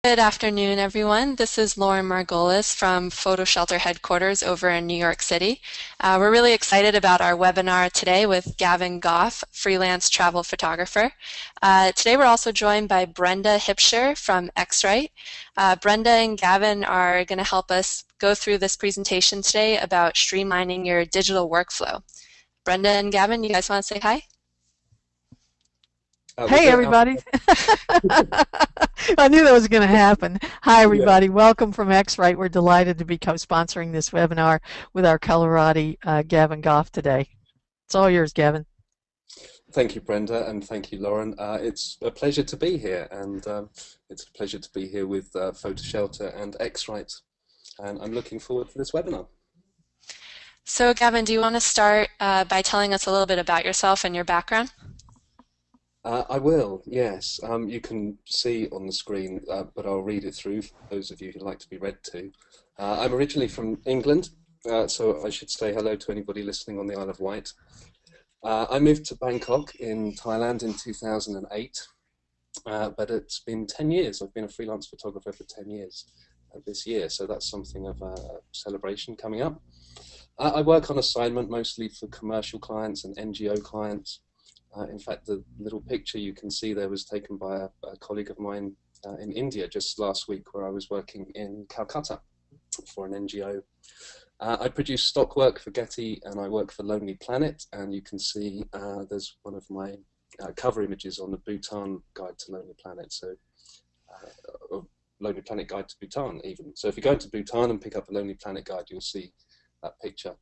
Good afternoon, everyone. This is Lauren Margolis from Photo Shelter headquarters over in New York City. We're really excited about our webinar today with Gavin Gough, freelance travel photographer. Today we're also joined by Brenda Hipsher from X-Rite. Brenda and Gavin are going to help us go through this presentation today about streamlining your digital workflow. Brenda and Gavin, you guys want to say hi? Hey, everybody. I knew that was going to happen. Hi, Yeah, everybody. Welcome from X-Rite. We're delighted to be co-sponsoring this webinar with our Colorado Gavin Gough today. It's all yours, Gavin. thank you, Brenda, and thank you, Lauren. It's a pleasure to be here, and it's a pleasure to be here with Photo Shelter and X-Rite, and I'm looking forward to this webinar. So Gavin, do you want to start by telling us a little bit about yourself and your background? I will, yes. You can see on the screen, but I'll read it through for those of you who'd like to be read to. I'm originally from England, so I should say hello to anybody listening on the Isle of Wight. I moved to Bangkok in Thailand in 2008, but it's been 10 years. I've been a freelance photographer for 10 years this year, so that's something of a celebration coming up. I work on assignment mostly for commercial clients and NGO clients. In fact, the little picture you can see there was taken by a colleague of mine in India just last week, where I was working in Calcutta for an NGO. I produce stock work for Getty, and I work for Lonely Planet, and you can see there's one of my cover images on the Bhutan Guide to Lonely Planet, so Lonely Planet Guide to Bhutan even. So if you go to Bhutan and pick up a Lonely Planet guide, you'll see that picture.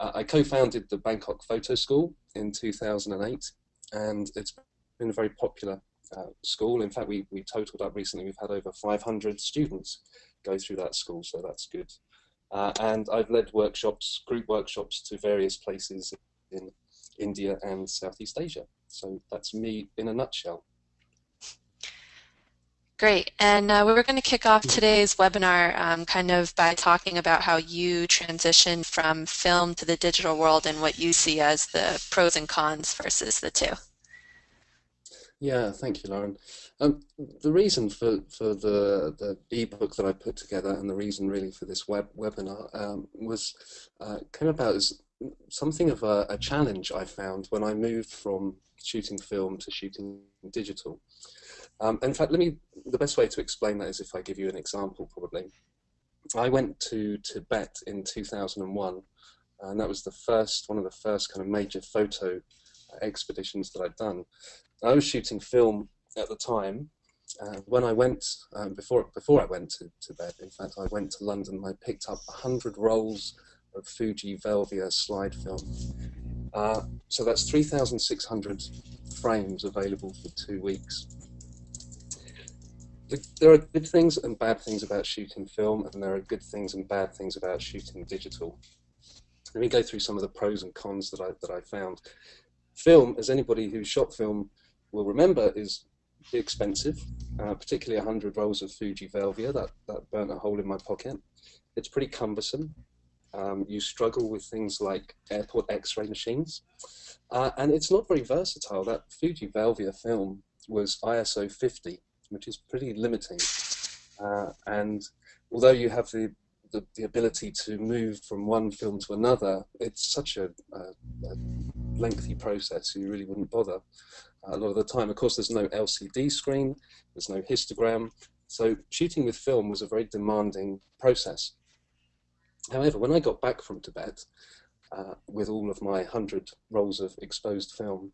I co-founded the Bangkok Photo School in 2008, and it's been a very popular school. In fact, we totaled up recently, we've had over 500 students go through that school, so that's good. And I've led workshops, group workshops to various places in India and Southeast Asia. So that's me in a nutshell. Great. And we're going to kick off today's webinar kind of by talking about how you transitioned from film to the digital world and what you see as the pros and cons versus the two. Yeah, thank you, Lauren. The reason for the ebook that I put together, and the reason really for this webinar came about as something of a challenge I found when I moved from shooting film to shooting digital. In fact, the best way to explain that is if I give you an example, probably. I went to Tibet in 2001, and that was one of the first kind of major photo expeditions that I'd done. I was shooting film at the time. When I went, before I went to Tibet, in fact, I went to London and I picked up 100 rolls of Fuji Velvia slide film. So that's 3,600 frames available for 2 weeks. There are good things and bad things about shooting film, and there are good things and bad things about shooting digital. Let me go through some of the pros and cons that I found. Film, as anybody who shot film will remember, is expensive, particularly 100 rolls of Fuji Velvia. That burnt a hole in my pocket. It's pretty cumbersome. You struggle with things like airport X-ray machines, and it's not very versatile. That Fuji Velvia film was ISO 50, which is pretty limiting, and although you have the ability to move from one film to another, it's such a lengthy process, so you really wouldn't bother a lot of the time. Of course, there's no LCD screen, there's no histogram, so shooting with film was a very demanding process. However, when I got back from Tibet with all of my 100 rolls of exposed film,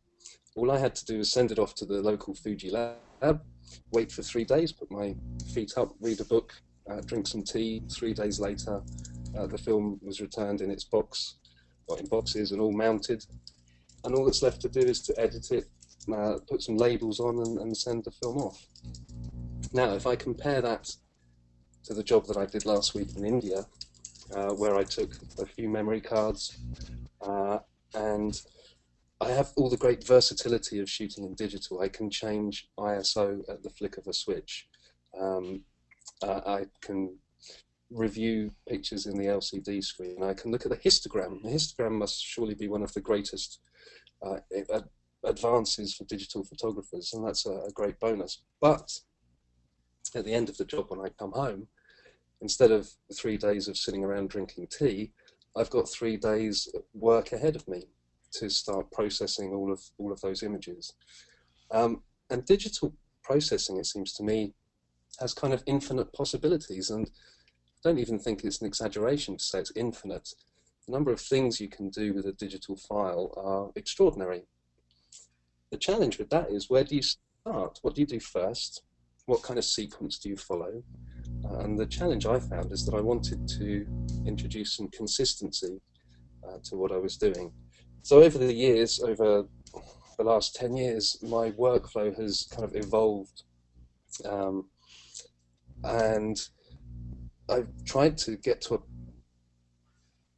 all I had to do was send it off to the local Fuji lab, wait for 3 days, put my feet up, read a book, drink some tea. 3 days later, the film was returned in its box, or in boxes, and all mounted. And all that's left to do is to edit it, put some labels on, and send the film off. Now, if I compare that to the job that I did last week in India, where I took a few memory cards, and I have all the great versatility of shooting in digital. I can change ISO at the flick of a switch. I can review pictures in the LCD screen. I can look at the histogram. The histogram must surely be one of the greatest advances for digital photographers, and that's a great bonus. But at the end of the job when I come home, instead of 3 days of sitting around drinking tea, I've got 3 days work ahead of me to start processing all of those images. And digital processing, it seems to me, has kind of infinite possibilities, and I don't even think it's an exaggeration to say it's infinite. The number of things you can do with a digital file are extraordinary. The challenge with that is, where do you start? What do you do first? What kind of sequence do you follow? And the challenge I found is that I wanted to introduce some consistency to what I was doing. So over the years, over the last 10 years, my workflow has kind of evolved. And I've tried to get to a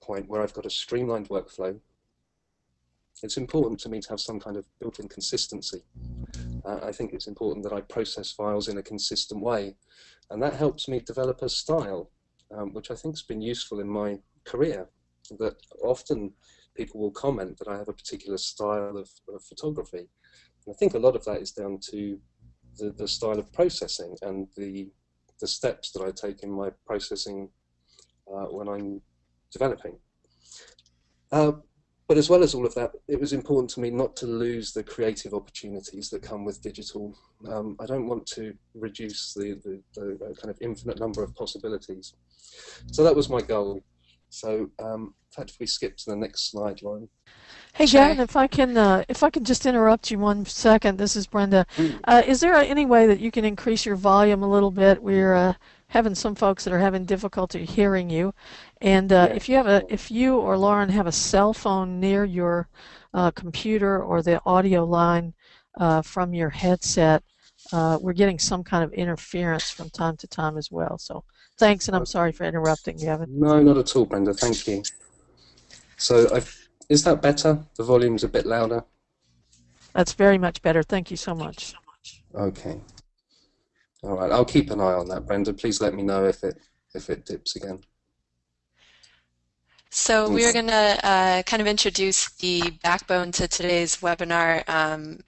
point where I've got a streamlined workflow. It's important to me to have some kind of built-in consistency. I think it's important that I process files in a consistent way, and that helps me develop a style, which I think has been useful in my career. That often people will comment that I have a particular style of photography. And I think a lot of that is down to the style of processing and the steps that I take in my processing when I'm developing. But as well as all of that, it was important to me not to lose the creative opportunities that come with digital. I don't want to reduce the kind of infinite number of possibilities. So that was my goal. So in fact, if we skip to the next slide, Lauren. Hey, Sure. Gavin, if I can just interrupt you 1 second. This is Brenda. Is there any way that you can increase your volume a little bit? We're having some folks that are having difficulty hearing you, and if you or Lauren have a cell phone near your computer or the audio line from your headset, we're getting some kind of interference from time to time as well. So thanks, and I'm sorry for interrupting, Gavin. No, not at all, Brenda. Thank you. So is that better? The volume's a bit louder? That's very much better. Thank you so much. Okay. All right. I'll keep an eye on that, Brenda. Please let me know if it dips again. So we are going to kind of introduce the backbone to today's webinar.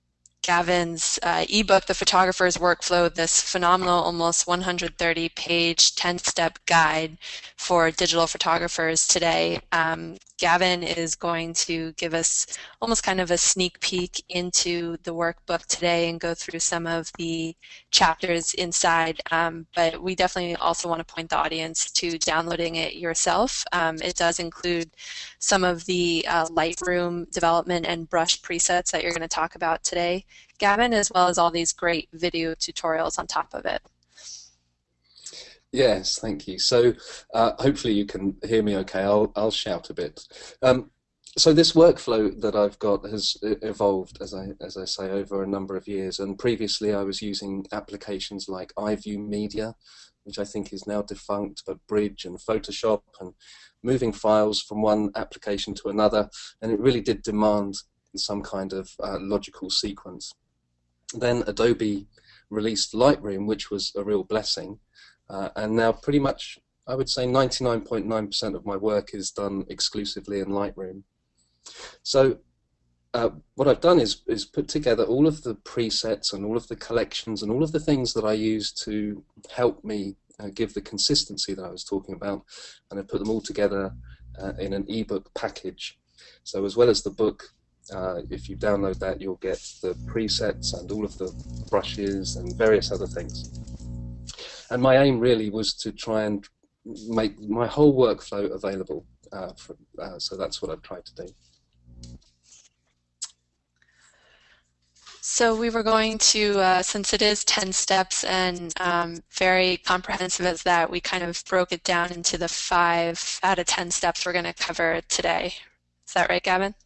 Gavin's ebook, The Photographer's Workflow, this phenomenal, almost 130-page, 10-step guide for digital photographers today. Gavin is going to give us almost kind of a sneak peek into the workbook today and go through some of the chapters inside, but we definitely also want to point the audience to downloading it yourself. It does include some of the Lightroom development and brush presets that you're going to talk about today, Gavin, as well as all these great video tutorials on top of it. Yes, thank you. So hopefully you can hear me okay. I'll shout a bit. So this workflow that I've got has evolved, as I say, over a number of years. And previously I was using applications like iView Media, which I think is now defunct, but Bridge and Photoshop, and moving files from one application to another. And it really did demand some kind of logical sequence. Then Adobe released Lightroom, which was a real blessing. And now pretty much, I would say 99.9% of my work is done exclusively in Lightroom. So what I've done is put together all of the presets and all of the collections and all of the things that I use to help me give the consistency that I was talking about, and I put them all together in an ebook package. So as well as the book, if you download that, you'll get the presets and all of the brushes and various other things. And my aim really was to try and make my whole workflow available. So that's what I've tried to do. So we were going to, since it is 10 steps and very comprehensive as that, we kind of broke it down into the 5 out of 10 steps we're going to cover today. Is that right, Gavin?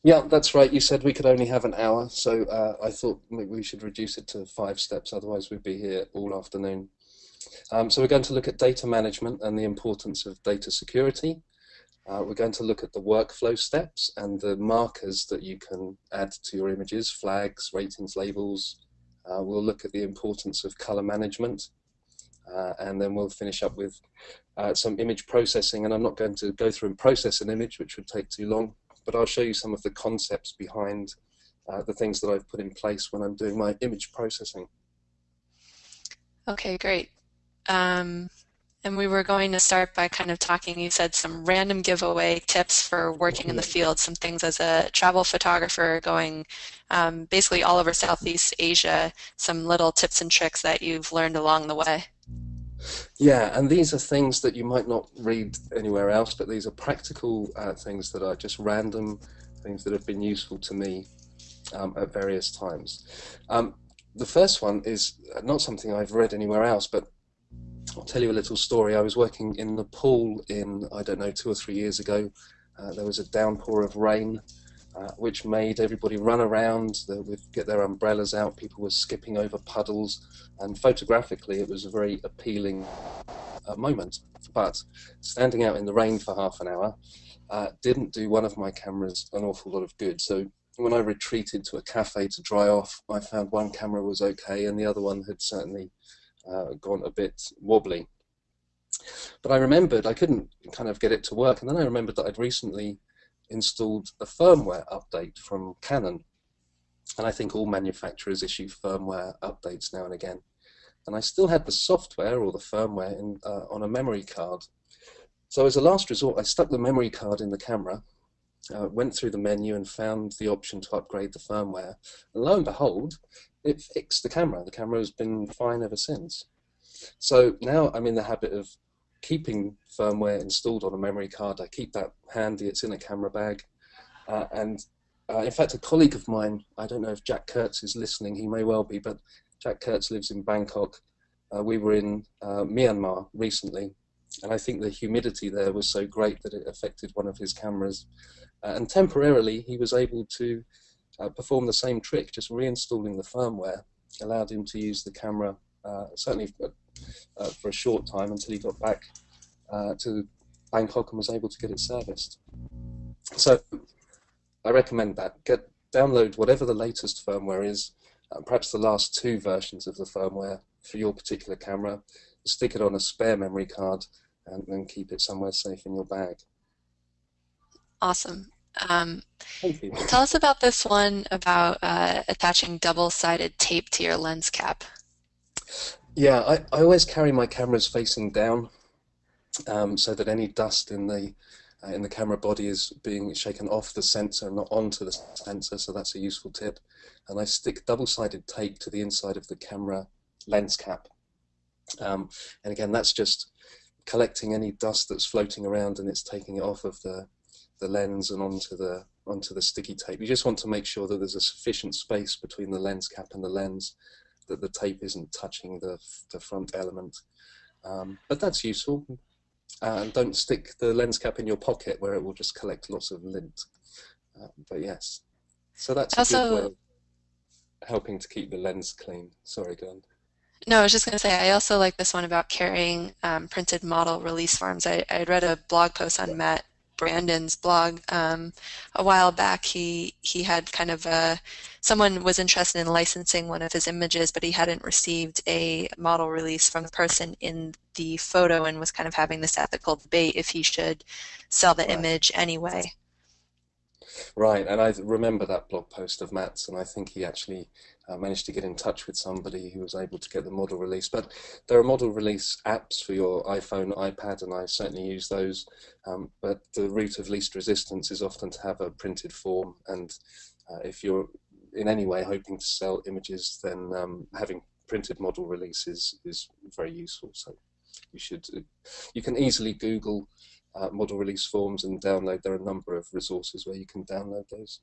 Yeah, that's right. You said we could only have an hour, so I thought maybe we should reduce it to 5 steps, otherwise we'd be here all afternoon. So we're going to look at data management and the importance of data security. We're going to look at the workflow steps and the markers that you can add to your images, flags, ratings, labels. We'll look at the importance of color management, and then we'll finish up with some image processing. And I'm not going to go through and process an image, which would take too long, but I'll show you some of the concepts behind the things that I've put in place when I'm doing my image processing. Okay, great. Um, and we were going to start by kind of talking, you said some random giveaway tips for working in the Yeah. field, some things as a travel photographer going basically all over Southeast Asia, some little tips and tricks that you've learned along the way. Yeah, and these are things that you might not read anywhere else, but these are practical things that are just random things that have been useful to me at various times. Um, the first one is not something I've read anywhere else, but I'll tell you a little story. I was working in Nepal in, I don't know, 2 or 3 years ago. There was a downpour of rain, which made everybody run around. They would get their umbrellas out. People were skipping over puddles, and photographically, it was a very appealing moment. But standing out in the rain for half an hour didn't do one of my cameras an awful lot of good. So when I retreated to a cafe to dry off, I found one camera was okay, and the other one had certainly gone a bit wobbly. But I remembered I couldn't kind of get it to work, and then I remembered that I'd recently installed a firmware update from Canon, and I think all manufacturers issue firmware updates now and again. And I still had the software or the firmware on a memory card. So as a last resort, I stuck the memory card in the camera, went through the menu and found the option to upgrade the firmware. And lo and behold, it fixed the camera. The camera has been fine ever since. So now I'm in the habit of keeping firmware installed on a memory card. I keep that handy. It's in a camera bag. In fact, a colleague of mine, I don't know if Jack Kurtz is listening, he may well be, but Jack Kurtz lives in Bangkok. We were in Myanmar recently, and I think the humidity there was so great that it affected one of his cameras. And temporarily, he was able to perform the same trick, just reinstalling the firmware, allowed him to use the camera, certainly for a short time until he got back to Bangkok and was able to get it serviced. So I recommend that. Download whatever the latest firmware is, perhaps the last 2 versions of the firmware for your particular camera, stick it on a spare memory card, and then keep it somewhere safe in your bag. Awesome. Thank you. Tell us about this one about attaching double-sided tape to your lens cap. Yeah, I always carry my cameras facing down, so that any dust in the camera body is being shaken off the sensor, not onto the sensor, so that's a useful tip. And I stick double-sided tape to the inside of the camera lens cap. And again, that's just collecting any dust that's floating around, and it's taking it off of the lens and onto the sticky tape. You just want to make sure that there's a sufficient space between the lens cap and the lens, that the tape isn't touching the front element. But that's useful. And don't stick the lens cap in your pocket where it will just collect lots of lint. But yes, so that's a good way of helping to keep the lens clean. Sorry, go on. No, I was just going to say, I also like this one about carrying printed model release forms. I read a blog post on Matt Brandon's blog a while back. He had kind of someone was interested in licensing one of his images, but he hadn't received a model release from the person in the photo and was kind of having this ethical debate if he should sell the image anyway. Right, and I remember that blog post of Matt's, and I think he actually managed to get in touch with somebody who was able to get the model release. But there are model release apps for your iPhone, iPad, and I certainly use those. But the route of least resistance is often to have a printed form, and if you're in any way hoping to sell images, then having printed model release is very useful. So you can easily Google model release forms and download. There are a number of resources where you can download those.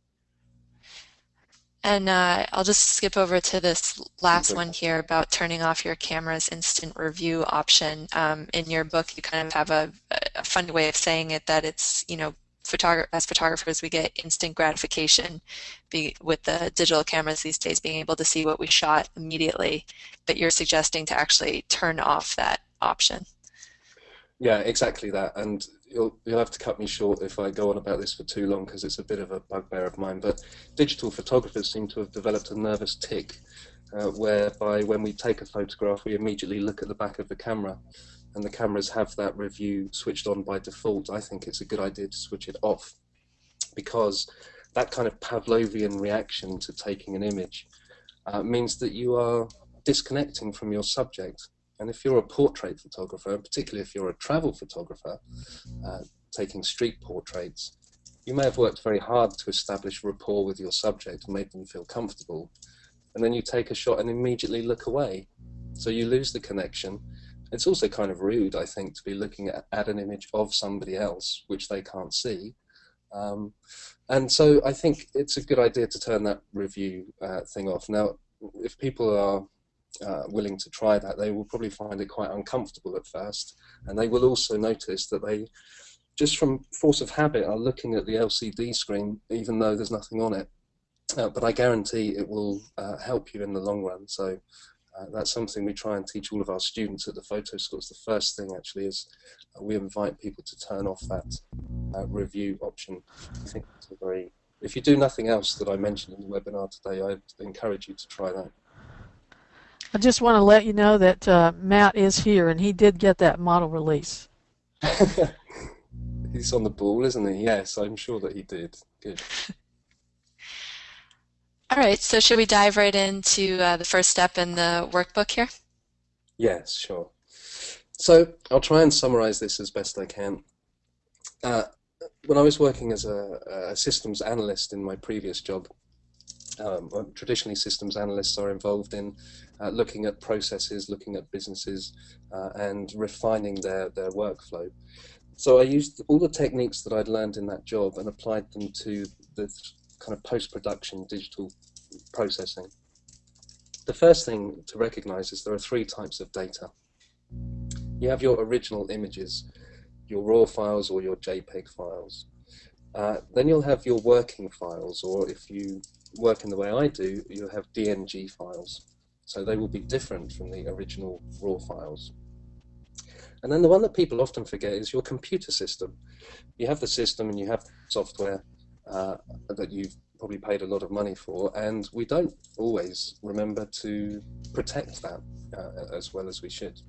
And I'll just skip over to this last one here about turning off your camera's instant review option. In your book, you kind of have a funny way of saying it, that it's, you know, as photographers, we get instant gratification with the digital cameras these days, being able to see what we shot immediately, but you're suggesting to actually turn off that option. Yeah, exactly that. And you'll have to cut me short if I go on about this for too long, because it's a bit of a bugbear of mine. But digital photographers seem to have developed a nervous tick, whereby when we take a photograph, we immediately look at the back of the camera, and the cameras have that review switched on by default. I think it's a good idea to switch it off, because that kind of Pavlovian reaction to taking an image means that you are disconnecting from your subject. And if you're a portrait photographer, particularly if you're a travel photographer, taking street portraits, you may have worked very hard to establish rapport with your subject and make them feel comfortable. And then you take a shot and immediately look away. So you lose the connection. It's also kind of rude, I think, to be looking at an image of somebody else, which they can't see. And so I think it's a good idea to turn that review thing off. Now, if people are willing to try that, they will probably find it quite uncomfortable at first. And they will also notice that they, just from force of habit, are looking at the LCD screen, even though there's nothing on it. But I guarantee it will help you in the long run. So that's something we try and teach all of our students at the photo schools. The first thing actually is we invite people to turn off that review option. I think it's a very, if you do nothing else that I mentioned in the webinar today, I'd encourage you to try that. I just want to let you know that Matt is here, and he did get that model release. He's on the ball, isn't he? Yes, I'm sure that he did. Good. All right, so should we dive right into the first step in the workbook here? Yes, sure. So I'll try and summarize this as best I can. When I was working as a systems analyst in my previous job, traditionally systems analysts are involved in looking at processes, looking at businesses, and refining their workflow. So I used all the techniques that I'd learned in that job and applied them to the kind of post-production digital processing. The first thing to recognize is there are three types of data. You have your original images, your RAW files or your JPEG files. Then you'll have your working files, or if you work in the way I do, you'll have DNG files. So they will be different from the original RAW files. And then the one that people often forget is your computer system. You have the system and you have software that you've probably paid a lot of money for, and we don't always remember to protect that as well as we should.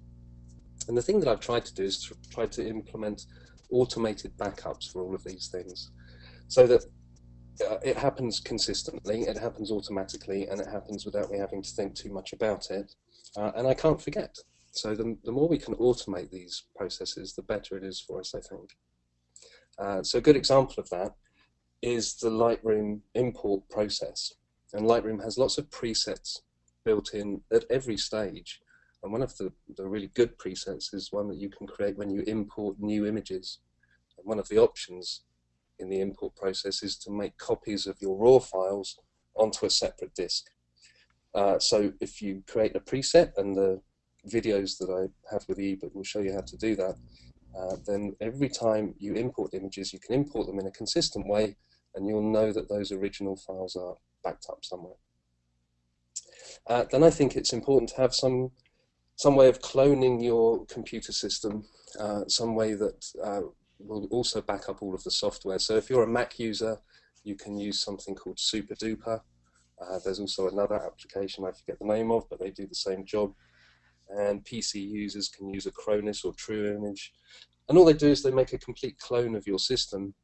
And the thing that I've tried to do is to try to implement automated backups for all of these things, so that it happens consistently, it happens automatically, and it happens without me having to think too much about it, and I can't forget. So the more we can automate these processes, the better it is for us, I think. So a good example of that is the Lightroom import process. And Lightroom has lots of presets built in at every stage. And one of the really good presets is one that you can create when you import new images. And one of the options in the import process is to make copies of your RAW files onto a separate disk. So if you create a preset, and the videos that I have with the ebook will show you how to do that, then every time you import images, you can import them in a consistent way, and you'll know that those original files are backed up somewhere. Then I think it's important to have some way of cloning your computer system, some way that will also back up all of the software. So if you're a Mac user, you can use something called SuperDuper. There's also another application I forget the name of, but they do the same job. And PC users can use Acronis or TrueImage. And all they do is they make a complete clone of your system,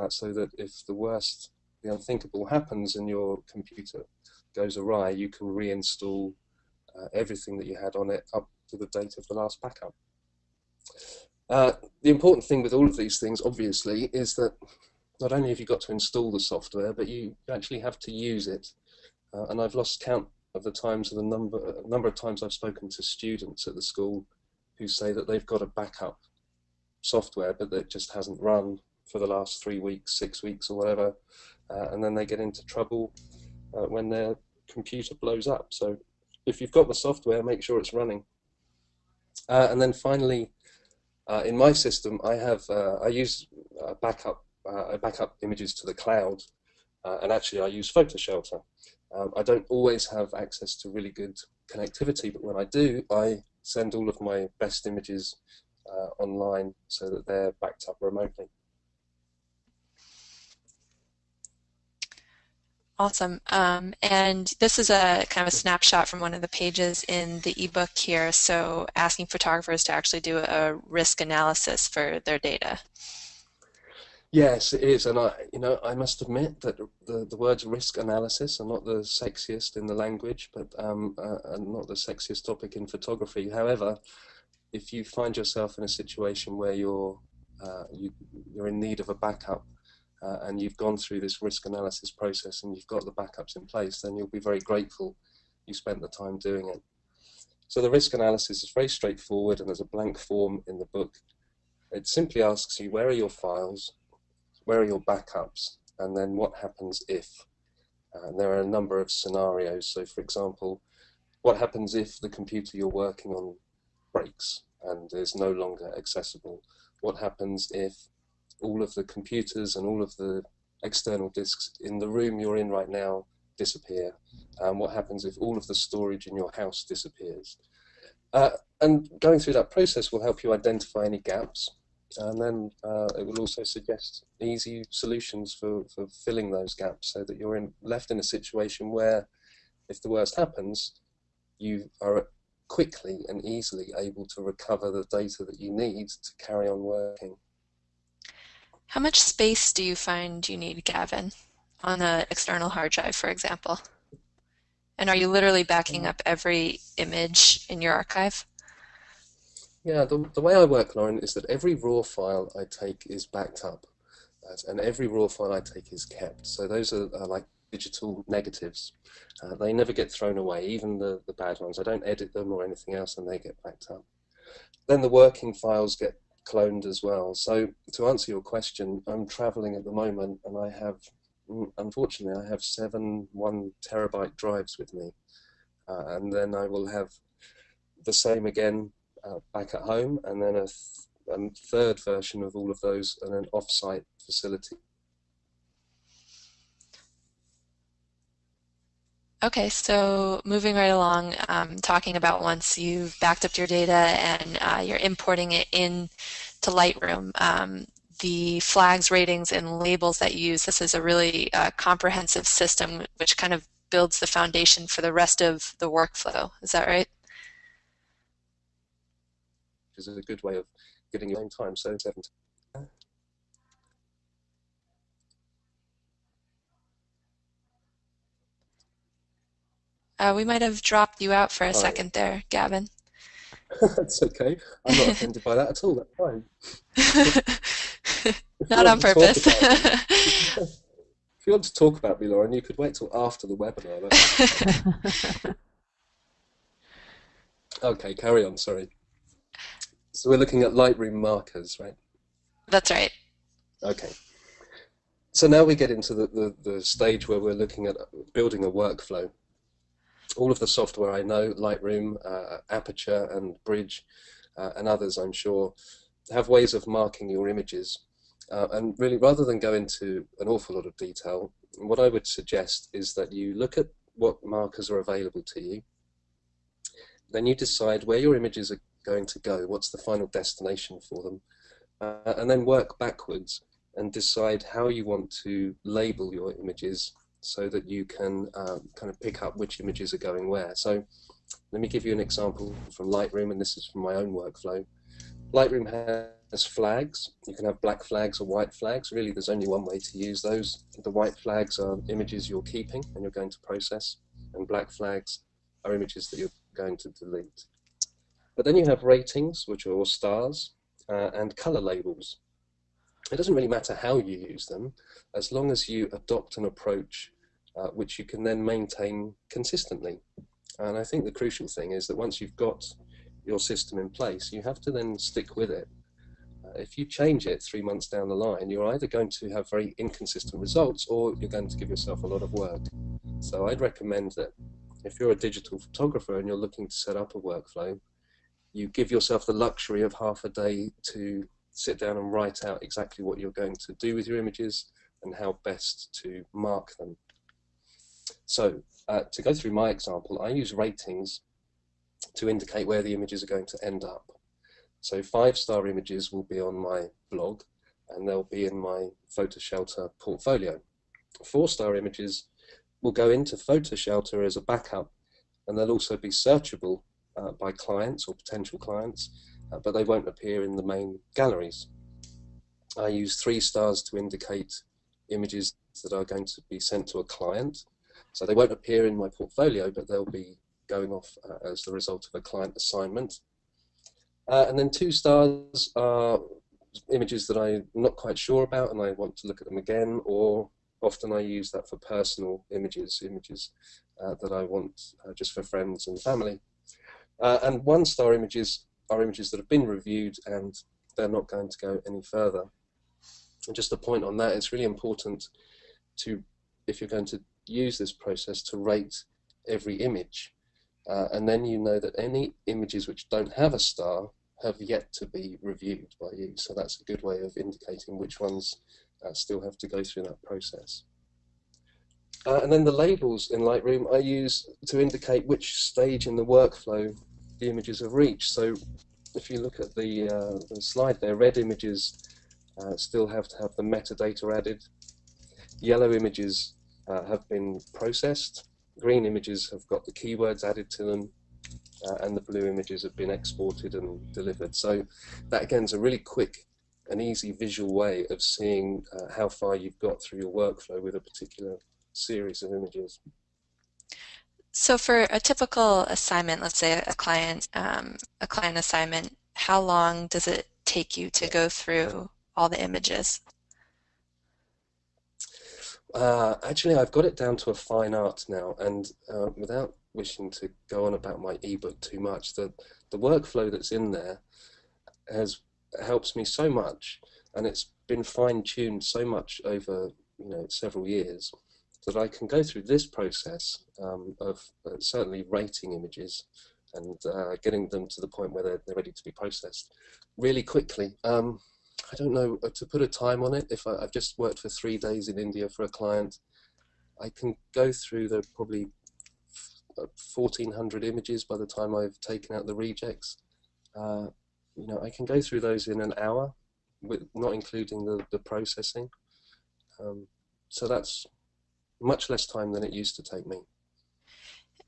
so that if the worst, the unthinkable happens and your computer goes awry, you can reinstall everything that you had on it up to the date of the last backup. The important thing with all of these things, obviously, is that not only have you got to install the software, but you actually have to use it. And I've lost count of the times, the number of times I've spoken to students at the school who say that they've got a backup software, but that just hasn't run for the last 3 weeks, 6 weeks, or whatever, and then they get into trouble when their computer blows up. So if you've got the software, make sure it's running. And then finally, in my system, I use backup images to the cloud, and actually I use PhotoShelter. I don't always have access to really good connectivity, but when I do, I send all of my best images online so that they're backed up remotely. Awesome. And this is a kind of a snapshot from one of the pages in the ebook here, so asking photographers to actually do a risk analysis for their data. Yes, it is, and I must admit that the words risk analysis are not the sexiest in the language, but and not the sexiest topic in photography. However, if you find yourself in a situation where you're in need of a backup, and you've gone through this risk analysis process and you've got the backups in place, then you'll be very grateful you spent the time doing it. So the risk analysis is very straightforward, and there's a blank form in the book. It simply asks you, where are your files? Where are your backups? And then what happens if? And there are a number of scenarios. So for example, what happens if the computer you're working on breaks and is no longer accessible? What happens if all of the computers and all of the external disks in the room you're in right now disappear? What happens if all of the storage in your house disappears? And going through that process will help you identify any gaps, and then it will also suggest easy solutions for filling those gaps, so that you're left in a situation where, if the worst happens, you are quickly and easily able to recover the data that you need to carry on working. How much space do you find you need, Gavin, on an external hard drive, for example? And are you literally backing up every image in your archive? Yeah, the way I work, Lauren, is that every raw file I take is backed up, and every raw file I take is kept. So those are like digital negatives. They never get thrown away, even the bad ones. I don't edit them or anything else, and they get backed up. Then the working files get cloned as well. So to answer your question, I'm traveling at the moment, and unfortunately, I have 7 1 terabyte drives with me. And then I will have the same again back at home, and then a third version of all of those in an off-site facility. Okay, so moving right along, talking about once you've backed up your data and you're importing it into Lightroom, the flags, ratings, and labels that you use, this is a really comprehensive system which kind of builds the foundation for the rest of the workflow. Is that right? Which is a good way of getting your own time. So 7. We might have dropped you out for a second there, Gavin. That's okay. I'm not offended by that at all. That's fine. Not on purpose. If you want to talk about me, Lauren, you could wait till after the webinar. Okay, carry on, sorry. So we're looking at Lightroom markers, right? That's right. Okay. So now we get into the stage where we're looking at building a workflow. All of the software I know, Lightroom, Aperture and Bridge, and others I'm sure, have ways of marking your images. And really, rather than go into an awful lot of detail, what I would suggest is that you look at what markers are available to you. Then you decide where your images are going to go, what's the final destination for them, and then work backwards and decide how you want to label your images so that you can kind of pick up which images are going where. So let me give you an example from Lightroom, and this is from my own workflow. Lightroom has flags. You can have black flags or white flags. Really, there's only one way to use those. The white flags are images you're keeping and you're going to process, and black flags are images that you're going to delete. But then you have ratings, which are all stars, and color labels. It doesn't really matter how you use them, as long as you adopt an approach which you can then maintain consistently. And I think the crucial thing is that once you've got your system in place, you have to then stick with it. If you change it 3 months down the line, you're either going to have very inconsistent results, or you're going to give yourself a lot of work. So I'd recommend that if you're a digital photographer and you're looking to set up a workflow, you give yourself the luxury of half a day to sit down and write out exactly what you're going to do with your images and how best to mark them. So to go through my example, I use ratings to indicate where the images are going to end up. So 5-star images will be on my blog, and they'll be in my PhotoShelter portfolio. 4-star images will go into PhotoShelter as a backup, and they'll also be searchable by clients or potential clients, but they won't appear in the main galleries. I use 3 stars to indicate images that are going to be sent to a client. So they won't appear in my portfolio, but they'll be going off as the result of a client assignment. And then 2 stars are images that I'm not quite sure about and I want to look at them again, or often I use that for personal images that I want just for friends and family. And 1 star images are images that have been reviewed and they're not going to go any further. And just a point on that, it's really important to, if you're going to use this process, to rate every image. And then you know that any images which don't have a star have yet to be reviewed by you. So that's a good way of indicating which ones still have to go through that process. And then the labels in Lightroom I use to indicate which stage in the workflow the images have reached. So if you look at the slide there, red images still have to have the metadata added. Yellow images have been processed. Green images have got the keywords added to them. And the blue images have been exported and delivered. So that again is a really quick and easy visual way of seeing how far you've got through your workflow with a particular series of images. So for a typical assignment, let's say a client assignment, how long does it take you to go through all the images? Actually, I've got it down to a fine art now, and without wishing to go on about my ebook too much, the workflow that's in there helps me so much, and it's been fine-tuned so much over several years that I can go through this process of certainly rating images and getting them to the point where they're ready to be processed really quickly. I don't know to put a time on it. If I've just worked for 3 days in India for a client, I can go through the probably 1,400 images by the time I've taken out the rejects. I can go through those in an hour, not including the processing. So that's much less time than it used to take me.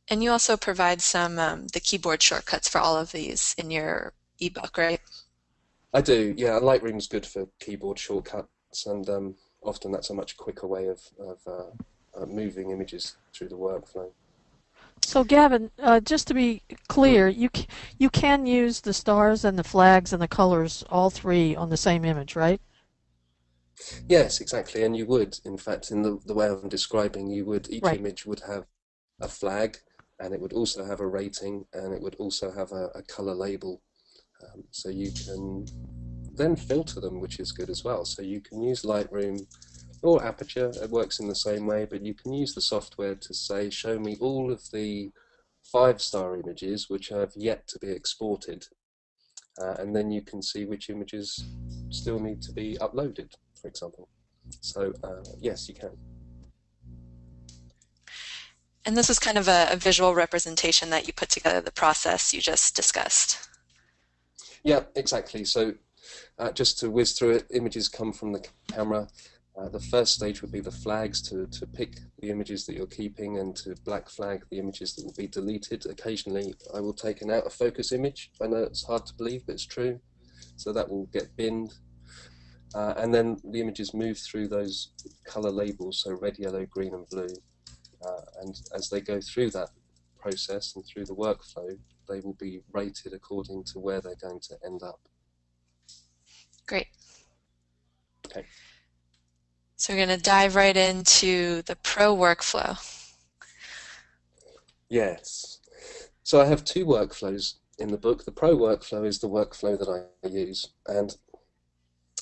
And you also provide some the keyboard shortcuts for all of these in your ebook, right? I do, yeah. Lightroom's good for keyboard shortcuts, and often that's a much quicker way of moving images through the workflow. So Gavin, just to be clear, you can use the stars and the flags and the colors, all 3 on the same image, right? Yes, exactly, and you would, in fact, in the way I'm describing, each Right. image would have a flag, and it would also have a rating, and it would also have a color label. So you can then filter them, which is good as well. So you can use Lightroom or Aperture, it works in the same way, but you can use the software to say, show me all of the 5-star images which have yet to be exported. And then you can see which images still need to be uploaded, for example. So yes, you can. And this is kind of a visual representation that you put together the process you just discussed. Yeah, exactly. So just to whiz through it, images come from the camera. The first stage would be the flags to pick the images that you're keeping and to black flag the images that will be deleted. Occasionally I will take an out of focus image. I know it's hard to believe, but it's true. So that will get binned. And then the images move through those color labels, so red, yellow, green and blue. And as they go through that process and through the workflow, they will be rated according to where they're going to end up. Great. Okay. So we're going to dive right into the pro workflow. Yes. So I have 2 workflows in the book. The pro workflow is the workflow that I use, and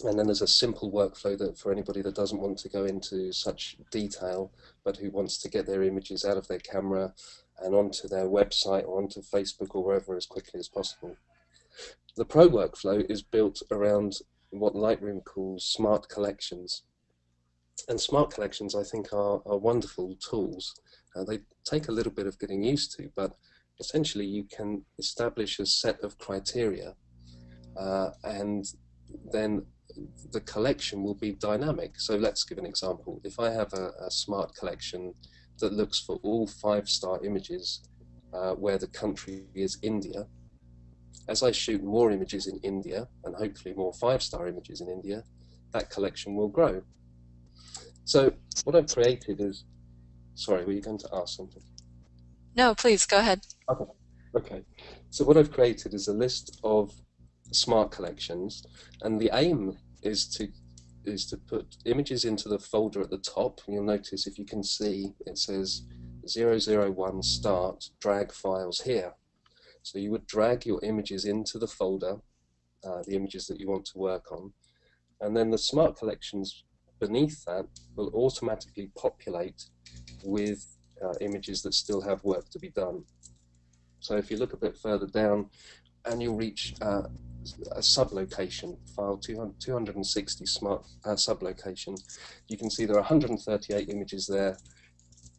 then there's a simple workflow that for anybody that doesn't want to go into such detail, but who wants to get their images out of their camera and onto their website or onto Facebook or wherever as quickly as possible. The pro workflow is built around what Lightroom calls smart collections. And smart collections, I think, are wonderful tools. They take a little bit of getting used to, but essentially you can establish a set of criteria and then the collection will be dynamic. So let's give an example. If I have a smart collection that looks for all 5-star images where the country is India, as I shoot more images in India and hopefully more 5-star images in India, that collection will grow. So what I've created is, sorry, were you going to ask something? No, please go ahead. Okay. So what I've created is a list of smart collections, and the aim is to put images into the folder at the top. You'll notice, if you can see, it says 001 start, drag files here. So you would drag your images into the folder, the images that you want to work on, and then the smart collections beneath that will automatically populate with images that still have work to be done. So if you look a bit further down, and you'll reach a sublocation file, 260 smart sublocation. You can see there are 138 images there,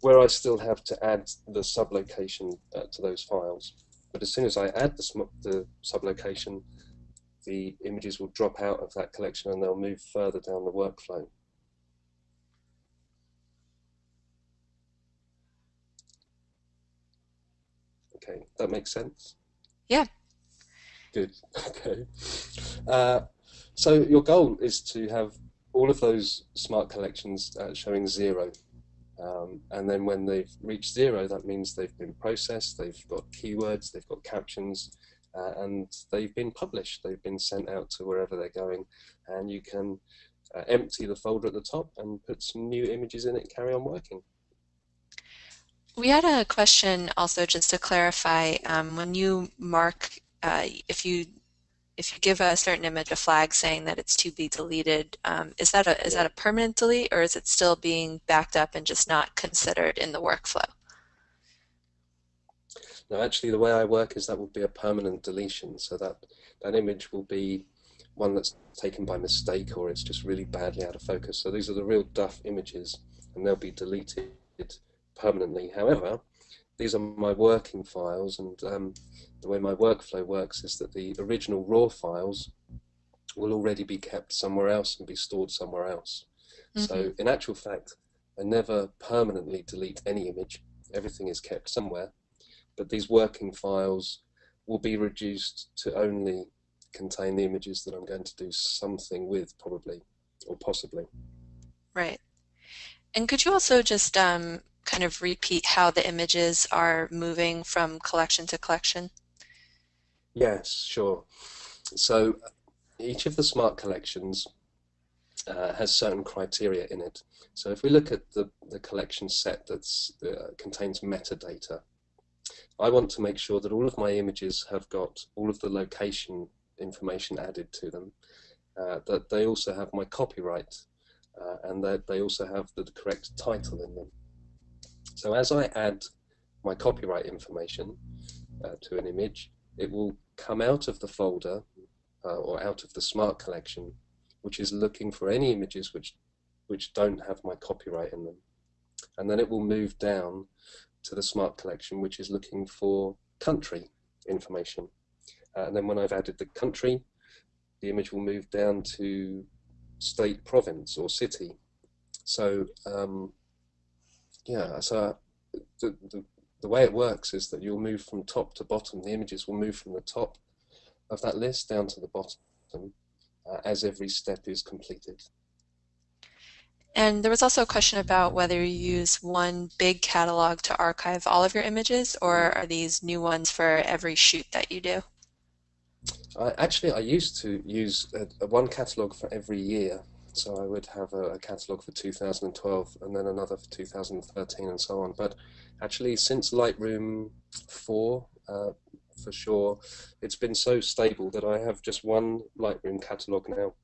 where I still have to add the sublocation to those files. But as soon as I add the sublocation, the images will drop out of that collection and they'll move further down the workflow. Okay, that makes sense? Yeah. Good. Okay. So your goal is to have all of those smart collections showing 0. And then when they've reached 0, that means they've been processed, they've got keywords, they've got captions, and they've been published. They've been sent out to wherever they're going, and you can empty the folder at the top and put some new images in it and carry on working. We had a question also, just to clarify, when you mark, if you give a certain image a flag saying that it's to be deleted, is that a permanent delete, or is it still being backed up and just not considered in the workflow? No, actually the way I work is that will be a permanent deletion, so that image will be one that's taken by mistake, or it's just really badly out of focus. So these are the real duff images, and they'll be deleted permanently. However, these are my working files, and the way my workflow works is that the original raw files will already be kept somewhere else and be stored somewhere else. Mm-hmm. So in actual fact, I never permanently delete any image. Everything is kept somewhere, but these working files will be reduced to only contain the images that I'm going to do something with, probably, or possibly. Right. And could you also just kind of repeat how the images are moving from collection to collection? Yes, sure. So each of the smart collections has certain criteria in it. So if we look at the collection set that contains metadata, I want to make sure that all of my images have got all of the location information added to them, that they also have my copyright, and that they also have the correct title in them. So as I add my copyright information to an image, it will come out of the folder or out of the smart collection, which is looking for any images which don't have my copyright in them. And then it will move down to the smart collection, which is looking for country information. And then when I've added the country, the image will move down to state, province, or city. So yeah, so the way it works is that you'll move from top to bottom. The images will move from the top of that list down to the bottom as every step is completed. And there was also a question about whether you use one big catalog to archive all of your images, or are these new ones for every shoot that you do? Actually, I used to use one catalog for every year. So I would have a catalog for 2012 and then another for 2013 and so on. But actually, since Lightroom 4, for sure, it's been so stable that I have just one Lightroom catalog now.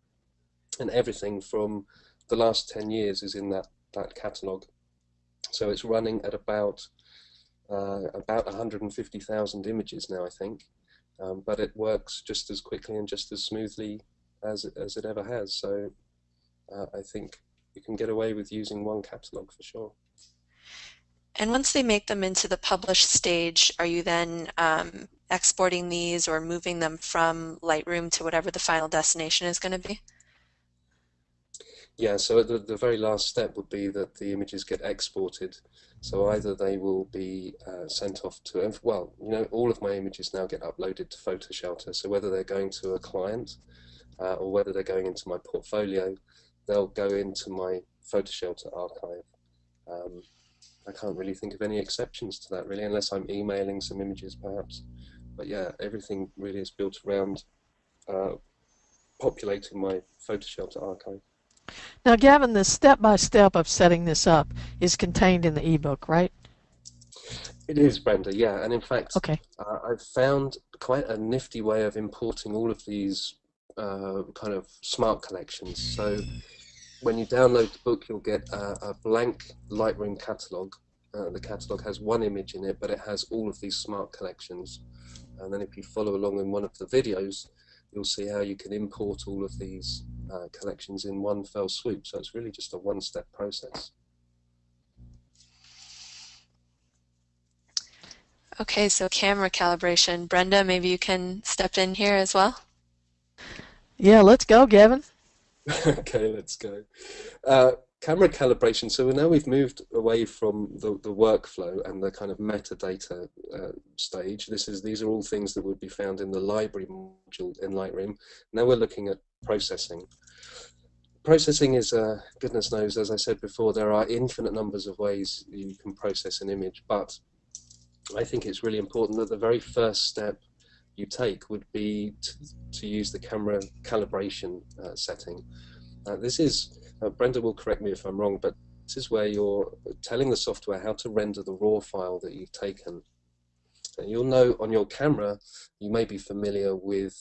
And everything from the last 10 years is in that catalog. So it's running at about 150,000 images now, I think. But it works just as quickly and just as smoothly as it ever has. So I think you can get away with using one catalog for sure. And once they make them into the published stage, are you then exporting these or moving them from Lightroom to whatever the final destination is going to be? Yeah, so the very last step would be that the images get exported. So either they will be sent off to, well, you know, all of my images now get uploaded to PhotoShelter. So whether they're going to a client or whether they're going into my portfolio, they'll go into my PhotoShelter archive. I can't really think of any exceptions to that, really, unless I'm emailing some images, perhaps. But yeah, everything really is built around populating my PhotoShelter archive. Now, Gavin, the step-by-step of setting this up is contained in the ebook, right? It is, Brenda, yeah. And in fact, Okay. I've found quite a nifty way of importing all of these kind of smart collections. So when you download the book, you'll get a blank Lightroom catalog. The catalog has one image in it, but it has all of these smart collections. And then if you follow along in one of the videos, you'll see how you can import all of these collections in one fell swoop. So it's really just a one-step process. Okay, so camera calibration. Brenda, maybe you can step in here as well. Yeah, let's go, Gavin. Okay, let's go. Camera calibration. So now we've moved away from the workflow and the kind of metadata stage. These are all things that would be found in the library module in Lightroom. Now we're looking at processing. Processing is, goodness knows, as I said before, there are infinite numbers of ways you can process an image, but I think it's really important that the very first step you take would be to use the camera calibration setting. This is, Brenda will correct me if I'm wrong, but this is where you're telling the software how to render the raw file that you've taken. And you'll know on your camera, you may be familiar with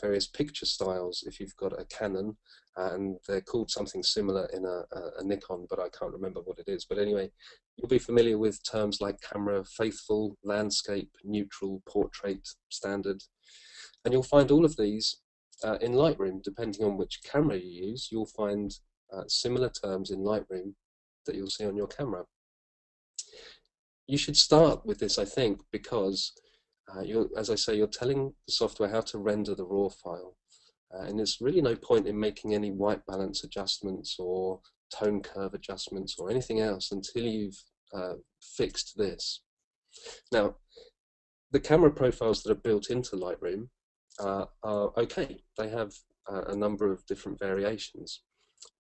various picture styles if you've got a Canon, and they're called something similar in a Nikon, but I can't remember what it is. But anyway, you'll be familiar with terms like camera faithful, landscape, neutral, portrait, standard. And you'll find all of these in Lightroom. Depending on which camera you use, you'll find similar terms in Lightroom that you'll see on your camera. You should start with this, I think, because as I say, you're telling the software how to render the raw file. And there's really no point in making any white balance adjustments or tone curve adjustments or anything else until you've fixed this. Now, the camera profiles that are built into Lightroom are okay. They have a number of different variations,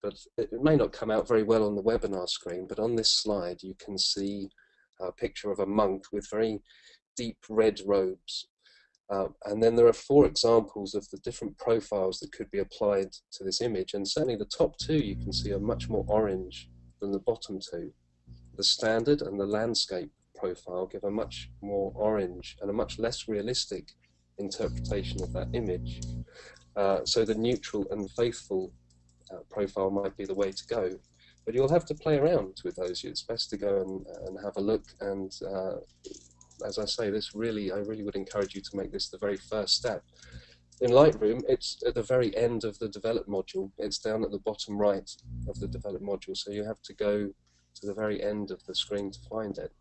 but it may not come out very well on the webinar screen, but on this slide you can see a picture of a monk with very deep red robes. And then there are 4 examples of the different profiles that could be applied to this image, and certainly the top 2 you can see are much more orange than the bottom 2. The standard and the landscape profile give a much more orange and a much less realistic interpretation of that image. So the neutral and faithful profile might be the way to go, but you'll have to play around with those. It's best to go and have a look, and as I say, I really would encourage you to make this the very first step. In Lightroom, it's at the very end of the develop module. It's down at the bottom right of the develop module, so you have to go to the very end of the screen to find it.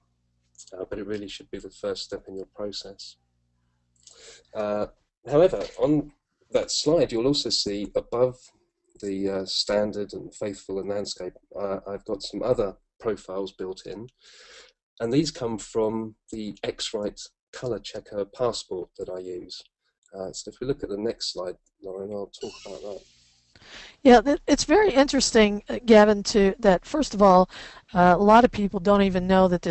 But it really should be the first step in your process. However, on that slide, you'll also see above the standard and faithful and landscape, I've got some other profiles built in. And these come from the X-Rite color checker passport that I use. So if we look at the next slide, Lauren, I'll talk about that. Yeah, it's very interesting, Gavin, that first of all, a lot of people don't even know that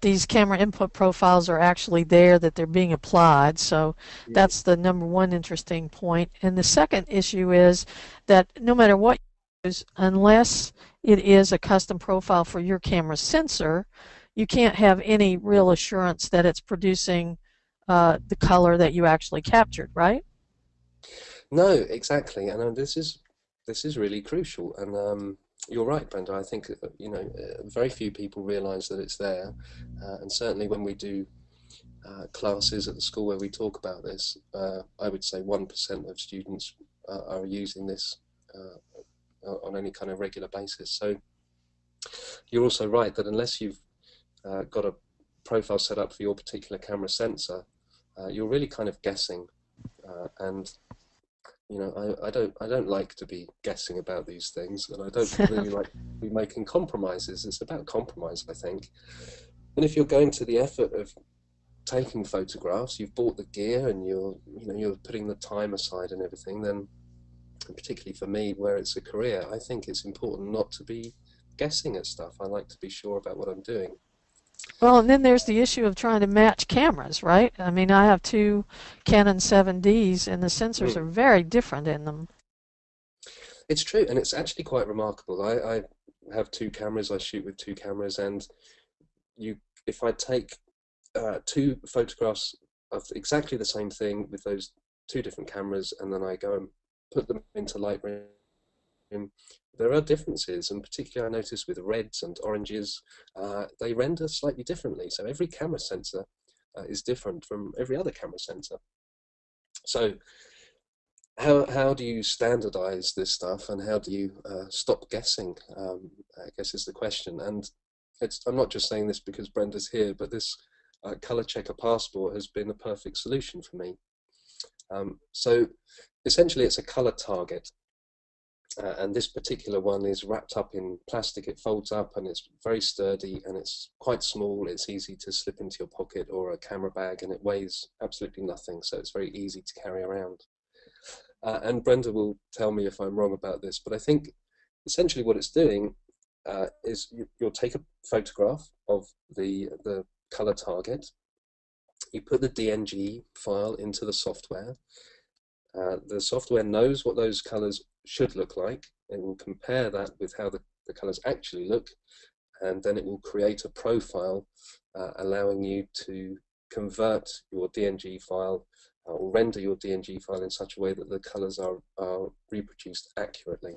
these camera input profiles are actually there, that they're being applied. So that's the number one interesting point. And the second issue is that no matter what you use, unless it is a custom profile for your camera sensor, you can't have any real assurance that it's producing the color that you actually captured, right? No, exactly, and this is really crucial. And you're right, Brenda. I think very few people realise that it's there, and certainly when we do classes at the school where we talk about this, I would say 1% of students are using this on any kind of regular basis. So you're also right that unless you've got a profile set up for your particular camera sensor, you're really kind of guessing, and I don't like to be guessing about these things, and I don't really like to be making compromises. It's about compromise, I think. And if you're going to the effort of taking photographs, you've bought the gear and you're putting the time aside and everything, then and particularly for me, where it's a career, I think it's important not to be guessing at stuff. I like to be sure about what I'm doing. Well, and then there's the issue of trying to match cameras, right? I mean, I have two Canon 7Ds, and the sensors are very different in them. It's true, and it's actually quite remarkable. I have two cameras, I shoot with two cameras, and if I take two photographs of exactly the same thing with those two different cameras, and then I go and put them into Lightroom, there are differences, and particularly I notice with reds and oranges, they render slightly differently. So every camera sensor is different from every other camera sensor. So how do you standardize this stuff, and how do you stop guessing, I guess is the question. And I'm not just saying this because Brenda's here, but this color checker passport has been a perfect solution for me. So essentially it's a color target, and this particular one is wrapped up in plastic. It folds up and it's very sturdy, and it's quite small. It's easy to slip into your pocket or a camera bag, and it weighs absolutely nothing, so it's very easy to carry around. And Brenda will tell me if I'm wrong about this, but I think essentially what it's doing is you'll take a photograph of the color target, you put the DNG file into the software. The software knows what those colors should look like. It will compare that with how the colors actually look, and then it will create a profile allowing you to convert your DNG file or render your DNG file in such a way that the colors are reproduced accurately.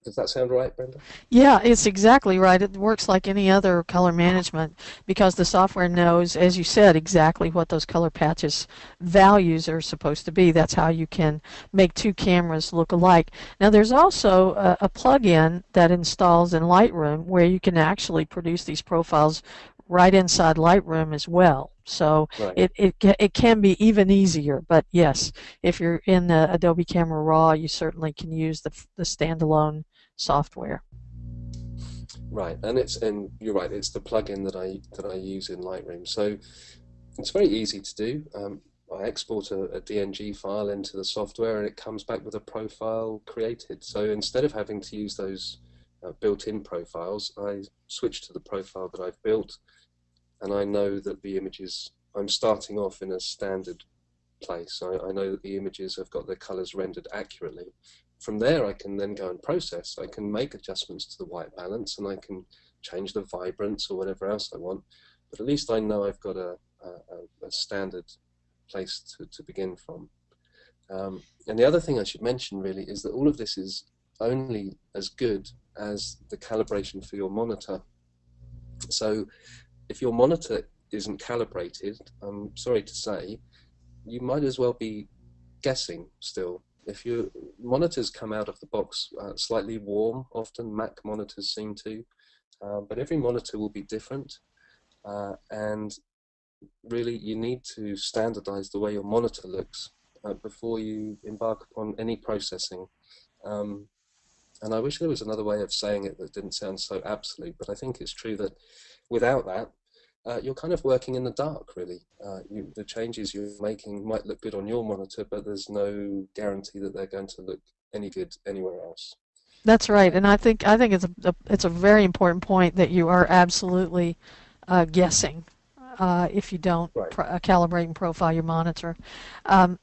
Does that sound right, Brenda? Yeah, it's exactly right. It works like any other color management because the software knows, as you said, exactly what those color patches values are supposed to be. That's how you can make two cameras look alike. Now, there's also a plug-in that installs in Lightroom where you can actually produce these profiles right inside Lightroom as well. So Right. it can be even easier. But yes, if you're in Adobe Camera Raw, you certainly can use the standalone software. Right, and you're right. It's the plugin that I use in Lightroom. So it's very easy to do. I export a DNG file into the software, and it comes back with a profile created. So instead of having to use those built-in profiles, I switch to the profile that I've built, and I know that the images, I'm starting off in a standard place. I know that the images have got their colors rendered accurately. From there, I can then go and process. I can make adjustments to the white balance, and I can change the vibrance or whatever else I want. But at least I know I've got a standard place to begin from. And the other thing I should mention really is that all of this is only as good as the calibration for your monitor. So if your monitor isn't calibrated, I'm sorry to say, you might as well be guessing still. If your monitors come out of the box slightly warm, often Mac monitors seem to, but every monitor will be different, and really you need to standardize the way your monitor looks before you embark upon any processing. And I wish there was another way of saying it that didn't sound so absolute, but I think it's true that without that, you're kind of working in the dark, really. The changes you're making might look good on your monitor, but there's no guarantee that they're going to look any good anywhere else. That's right, and I think it's a very important point that you are absolutely guessing if you don't Right. calibrate and profile your monitor. I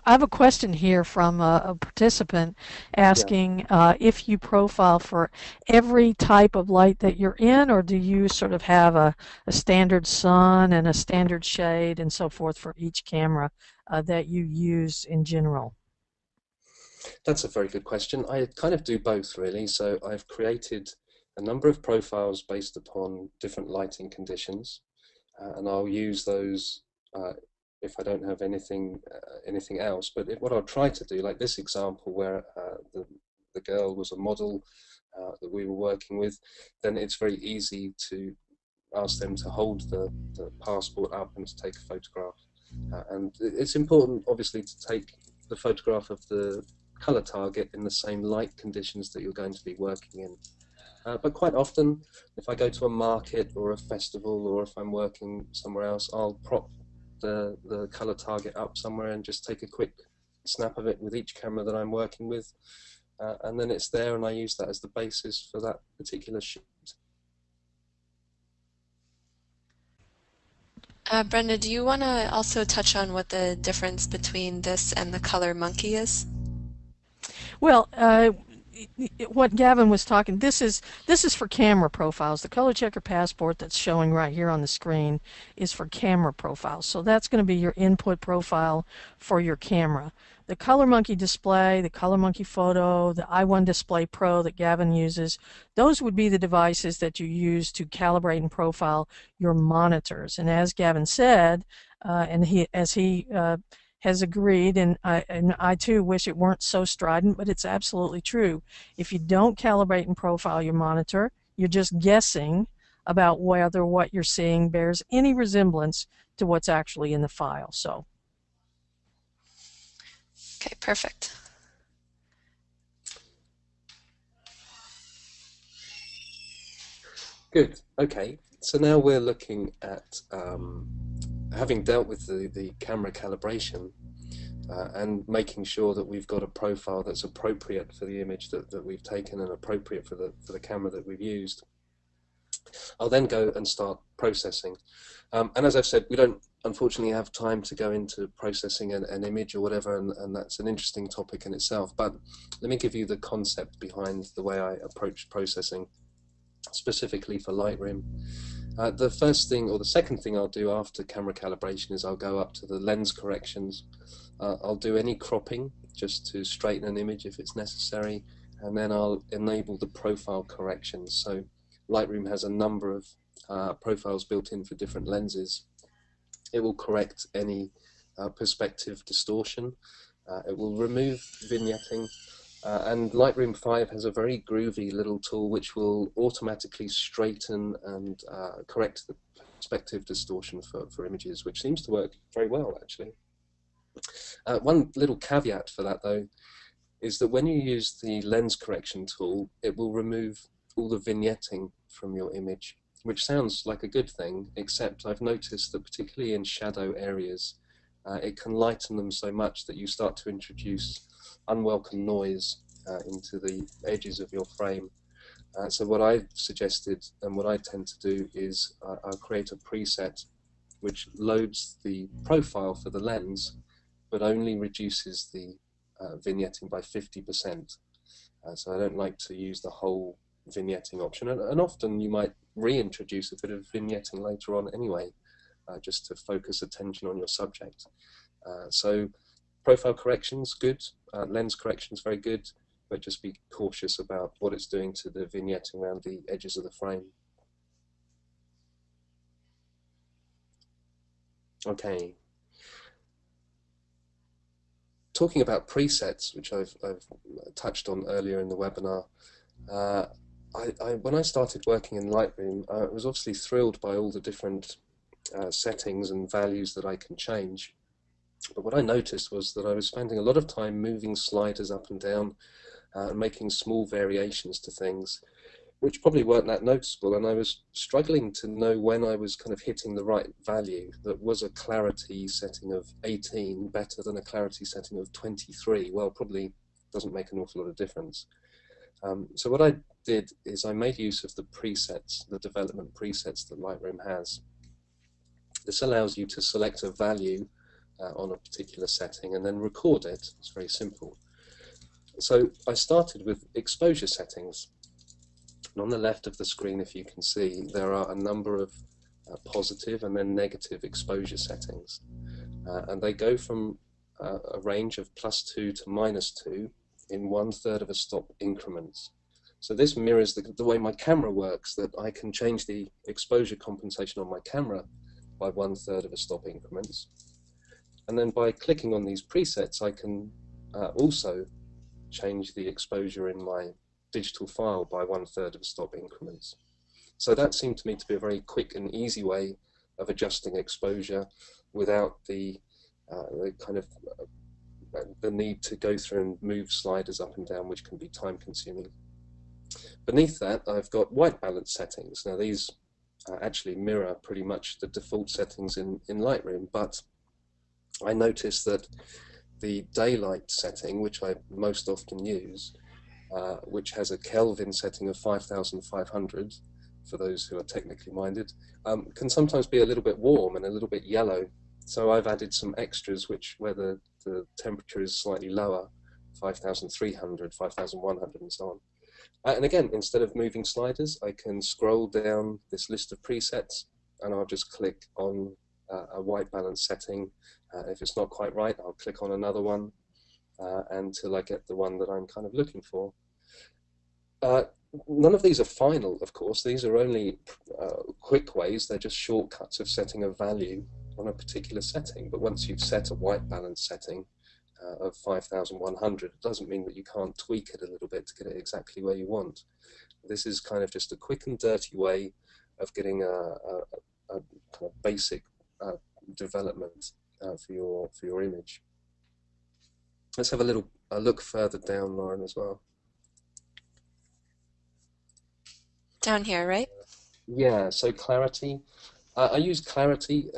have a question here from a participant asking if you profile for every type of light that you're in, or do you sort of have a standard sun and a standard shade and so forth for each camera that you use in general? That's a very good question. I kind of do both, really. So I've created a number of profiles based upon different lighting conditions, and I'll use those if I don't have anything else. But what I'll try to do, like this example where the girl was a model that we were working with, then it's very easy to ask them to hold the passport up and to take a photograph. And it's important, obviously, to take the photograph of the color target in the same light conditions that you're going to be working in. But quite often, if I go to a market or a festival, or if I'm working somewhere else, I'll prop the color target up somewhere and just take a quick snap of it with each camera that I'm working with, and then it's there, and I use that as the basis for that particular shoot. Brenda, do you want to also touch on what the difference between this and the Color Monkey is? Well, what Gavin was talking, this is for camera profiles. The Color Checker Passport that's showing right here on the screen is for camera profiles. So that's going to be your input profile for your camera. The Color Monkey display, the Color Monkey Photo, the i1 Display Pro that Gavin uses, those would be the devices that you use to calibrate and profile your monitors. And as Gavin said, as he has agreed, and I too wish it weren't so strident, but it's absolutely true. If you don't calibrate and profile your monitor, you're just guessing about whether what you're seeing bears any resemblance to what's actually in the file. So. Okay, perfect. Good. Okay. So now we're looking at having dealt with the camera calibration and making sure that we've got a profile that's appropriate for the image that we've taken and appropriate for the camera that we've used. I'll then go and start processing. And as I've said, we don't unfortunately have time to go into processing an image or whatever, and that's an interesting topic in itself. But let me give you the concept behind the way I approach processing, specifically for Lightroom. The first thing, or the second thing I'll do after camera calibration is I'll go up to the lens corrections. I'll do any cropping just to straighten an image if it's necessary, and then I'll enable the profile corrections. So Lightroom has a number of profiles built in for different lenses. It will correct any perspective distortion. It will remove vignetting. And Lightroom 5 has a very groovy little tool which will automatically straighten and correct the perspective distortion for images, which seems to work very well, actually. One little caveat for that, though, is that when you use the lens correction tool, it will remove all the vignetting from your image, which sounds like a good thing, except I've noticed that particularly in shadow areas, it can lighten them so much that you start to introduce unwelcome noise into the edges of your frame. So what I've suggested and what I tend to do is I'll create a preset which loads the profile for the lens but only reduces the vignetting by 50%. So I don't like to use the whole vignetting option, and often you might reintroduce a bit of vignetting later on anyway, just to focus attention on your subject. So profile corrections, good. Lens corrections, very good, but just be cautious about what it's doing to the vignetting around the edges of the frame. Okay. Talking about presets, which I've touched on earlier in the webinar, when I started working in Lightroom, I was obviously thrilled by all the different settings and values that I can change. But what I noticed was that I was spending a lot of time moving sliders up and down, making small variations to things, which probably weren't that noticeable, and I was struggling to know when I was kind of hitting the right value. That was a clarity setting of 18 better than a clarity setting of 23? Well, probably doesn't make an awful lot of difference. So what I did is I made use of the presets, the development presets that Lightroom has. This allows you to select a value on a particular setting and then record it. It's very simple. So I started with exposure settings. And on the left of the screen, if you can see, there are a number of positive and then negative exposure settings. And they go from a range of +2 to -2 in 1/3 of a stop increments. So this mirrors the way my camera works, that I can change the exposure compensation on my camera by 1/3 of a stop increments. And then by clicking on these presets, I can also change the exposure in my digital file by 1/3 of a stop increments. So that seemed to me to be a very quick and easy way of adjusting exposure without the kind of the need to go through and move sliders up and down, which can be time consuming. Beneath that, I've got white balance settings. Now these actually mirror pretty much the default settings in Lightroom, but I noticed that the daylight setting, which I most often use, which has a Kelvin setting of 5,500, for those who are technically minded, can sometimes be a little bit warm and a little bit yellow. So I've added some extras where the temperature is slightly lower, 5,300, 5,100 and so on. And again, instead of moving sliders, I can scroll down this list of presets and I'll just click on a white balance setting. If it's not quite right, I'll click on another one until I get the one that I'm kind of looking for. None of these are final, of course. These are only quick ways. They're just shortcuts of setting a value on a particular setting. But once you've set a white balance setting of 5,100, it doesn't mean that you can't tweak it a little bit to get it exactly where you want. This is kind of just a quick and dirty way of getting a kind of basic development for your image. Let's have a look further down, Lauren, as well. Down here, right? Yeah, so clarity. I use clarity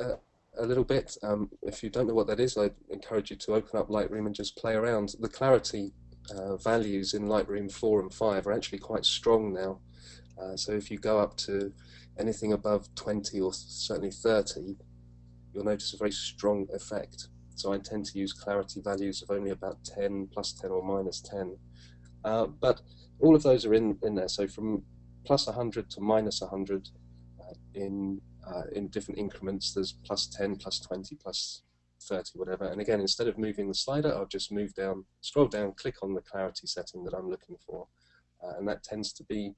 a little bit. If you don't know what that is, I encourage you to open up Lightroom and just play around. The clarity values in Lightroom 4 and 5 are actually quite strong now. So if you go up to anything above 20 or certainly 30, you'll notice a very strong effect. So I tend to use clarity values of only about 10, plus 10 or minus 10. But all of those are in there. So from plus 100 to minus 100 in different increments. There's plus 10, plus 20, plus 30, whatever. And again, instead of moving the slider, I'll just move down, scroll down, click on the clarity setting that I'm looking for. And that tends to be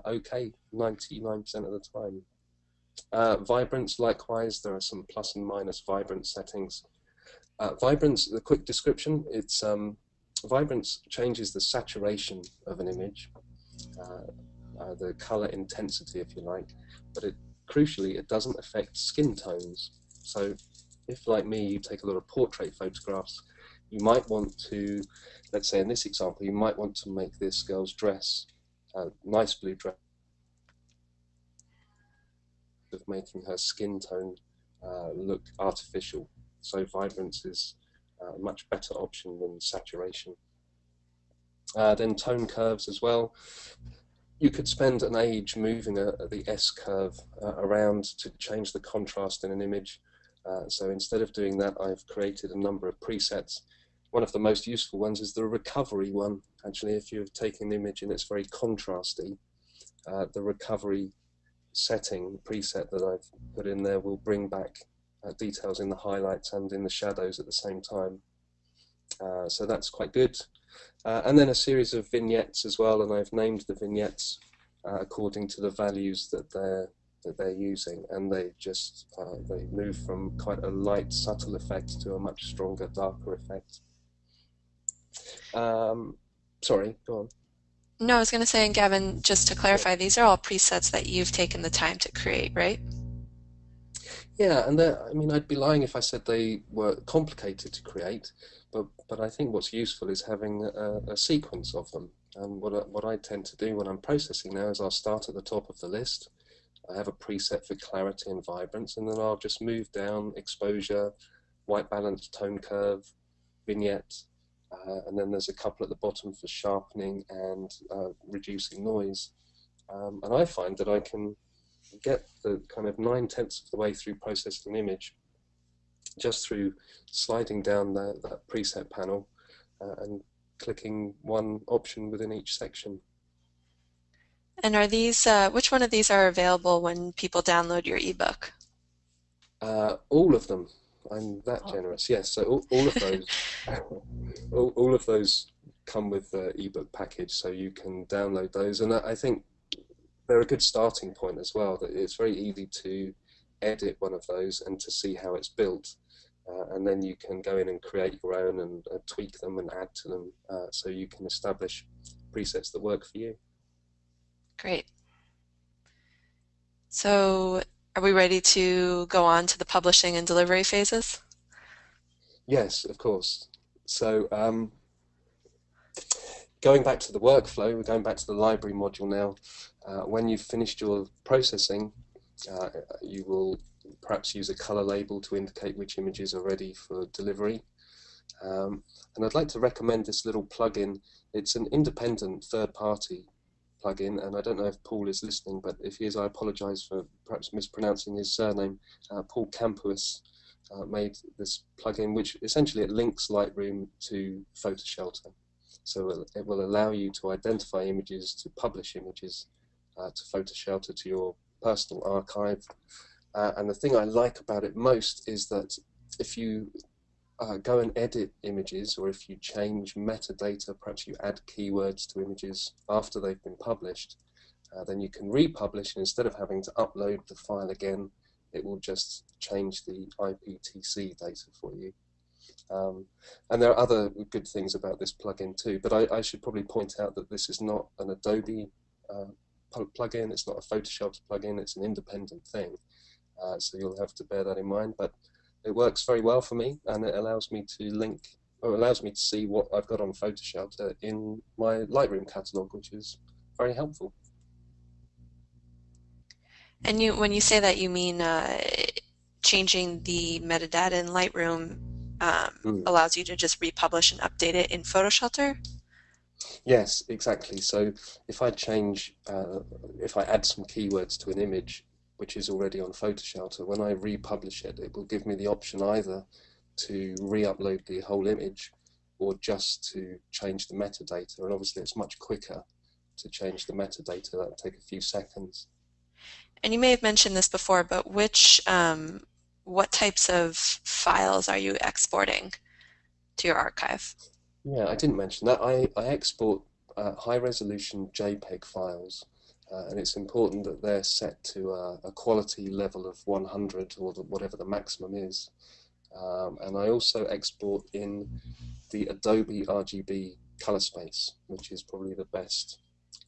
okay 99% of the time. Vibrance, likewise, there are some plus and minus vibrance settings. Vibrance, the quick description, it's vibrance changes the saturation of an image. The color intensity, if you like, but crucially, it doesn't affect skin tones. So if, like me, you take a lot of portrait photographs, you might want to, let's say in this example, you might want to make this girl's dress a nice blue dress, of making her skin tone look artificial. So vibrance is a much better option than saturation. Then tone curves as well. You could spend an age moving the S curve around to change the contrast in an image. So instead of doing that, I've created a number of presets. One of the most useful ones is the recovery one. Actually, if you're taking an image and it's very contrasty, the recovery setting preset that I've put in there will bring back details in the highlights and in the shadows at the same time. So that's quite good. And then a series of vignettes as well, and I've named the vignettes according to the values that they're using, and they just they move from quite a light, subtle effect to a much stronger, darker effect. Sorry, go on. No, I was going to say, and Gavin, just to clarify, these are all presets that you've taken the time to create, right? Yeah, and I mean, I'd be lying if I said they were complicated to create, but I think what's useful is having a sequence of them. And what I tend to do when I'm processing now is I'll start at the top of the list. I have a preset for clarity and vibrance, and then I'll just move down exposure, white balance, tone curve, vignette, and then there's a couple at the bottom for sharpening and reducing noise. And I find that I can get the kind of 9/10 of the way through processing an image just through sliding down that preset panel and clicking one option within each section. And are these, which one of these are available when people download your ebook? All of them. I'm that generous. Yes, so all of those, all of those come with the ebook package, so you can download those. And I think they're a good starting point as well. That it's very easy to edit one of those and to see how it's built, and then you can go in and create your own and tweak them and add to them, so you can establish presets that work for you. Great. So are we ready to go on to the publishing and delivery phases? Yes, of course. So going back to the workflow, we're going back to the library module now. When you've finished your processing, you will perhaps use a color label to indicate which images are ready for delivery. And I'd like to recommend this little plugin. It's an independent third-party plugin, and I don't know if Paul is listening, but if he is, I apologize for perhaps mispronouncing his surname. Paul Campuis made this plugin, which essentially it links Lightroom to PhotoShelter. So it will allow you to identify images, to publish images to PhotoShelter, to your personal archive. And the thing I like about it most is that if you go and edit images, or if you change metadata, perhaps you add keywords to images after they've been published, then you can republish, and instead of having to upload the file again, it will just change the IPTC data for you. And there are other good things about this plugin too, but I should probably point out that this is not an Adobe plugin, it's not a PhotoShelter plugin, it's an independent thing. So you'll have to bear that in mind, but it works very well for me, and it allows me to link, or allows me to see what I've got on PhotoShelter in my Lightroom catalog, which is very helpful. And when you say that, you mean changing the metadata in Lightroom allows you to just republish and update it in PhotoShelter? Yes, exactly. So if I change, if I add some keywords to an image which is already on PhotoShelter, when I republish it, it will give me the option either to re-upload the whole image or just to change the metadata. And obviously it's much quicker to change the metadata. That'll take a few seconds. And you may have mentioned this before, but what types of files are you exporting to your archive? Yeah, I didn't mention that. I export high-resolution JPEG files, and it's important that they're set to a quality level of 100, or whatever the maximum is. And I also export in the Adobe RGB color space, which is probably the best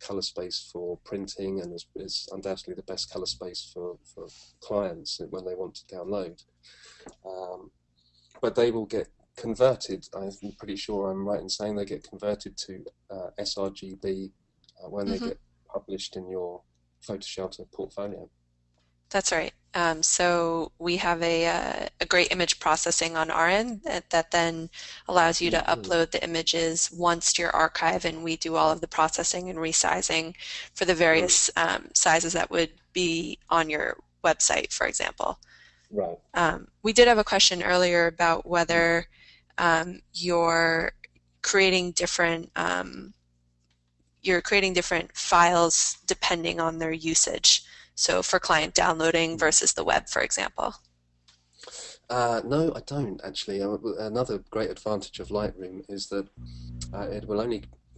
color space for printing, and is undoubtedly the best color space for clients when they want to download. But they will get converted, I'm pretty sure I'm right in saying they get converted to sRGB when they get published in your PhotoShelter portfolio. That's right. So we have a great image processing on our end that then allows you to upload the images once to your archive, and we do all of the processing and resizing for the various sizes that would be on your website, for example. Right. We did have a question earlier about whether you're creating different files depending on their usage. So for client downloading versus the web, for example. No, I don't actually. Another great advantage of Lightroom is that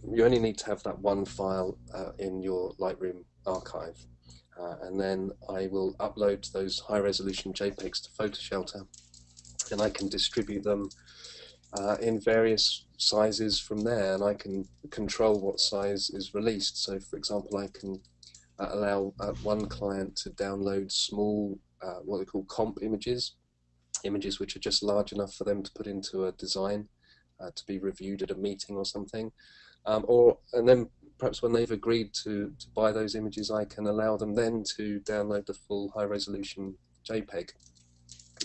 you only need to have that one file in your Lightroom archive, and then I will upload those high-resolution JPEGs to PhotoShelter, and I can distribute them in various sizes from there, and I can control what size is released. So, for example, I can allow one client to download small, what they call comp images which are just large enough for them to put into a design to be reviewed at a meeting or something. And then perhaps when they've agreed to buy those images, I can allow them then to download the full high-resolution JPEG.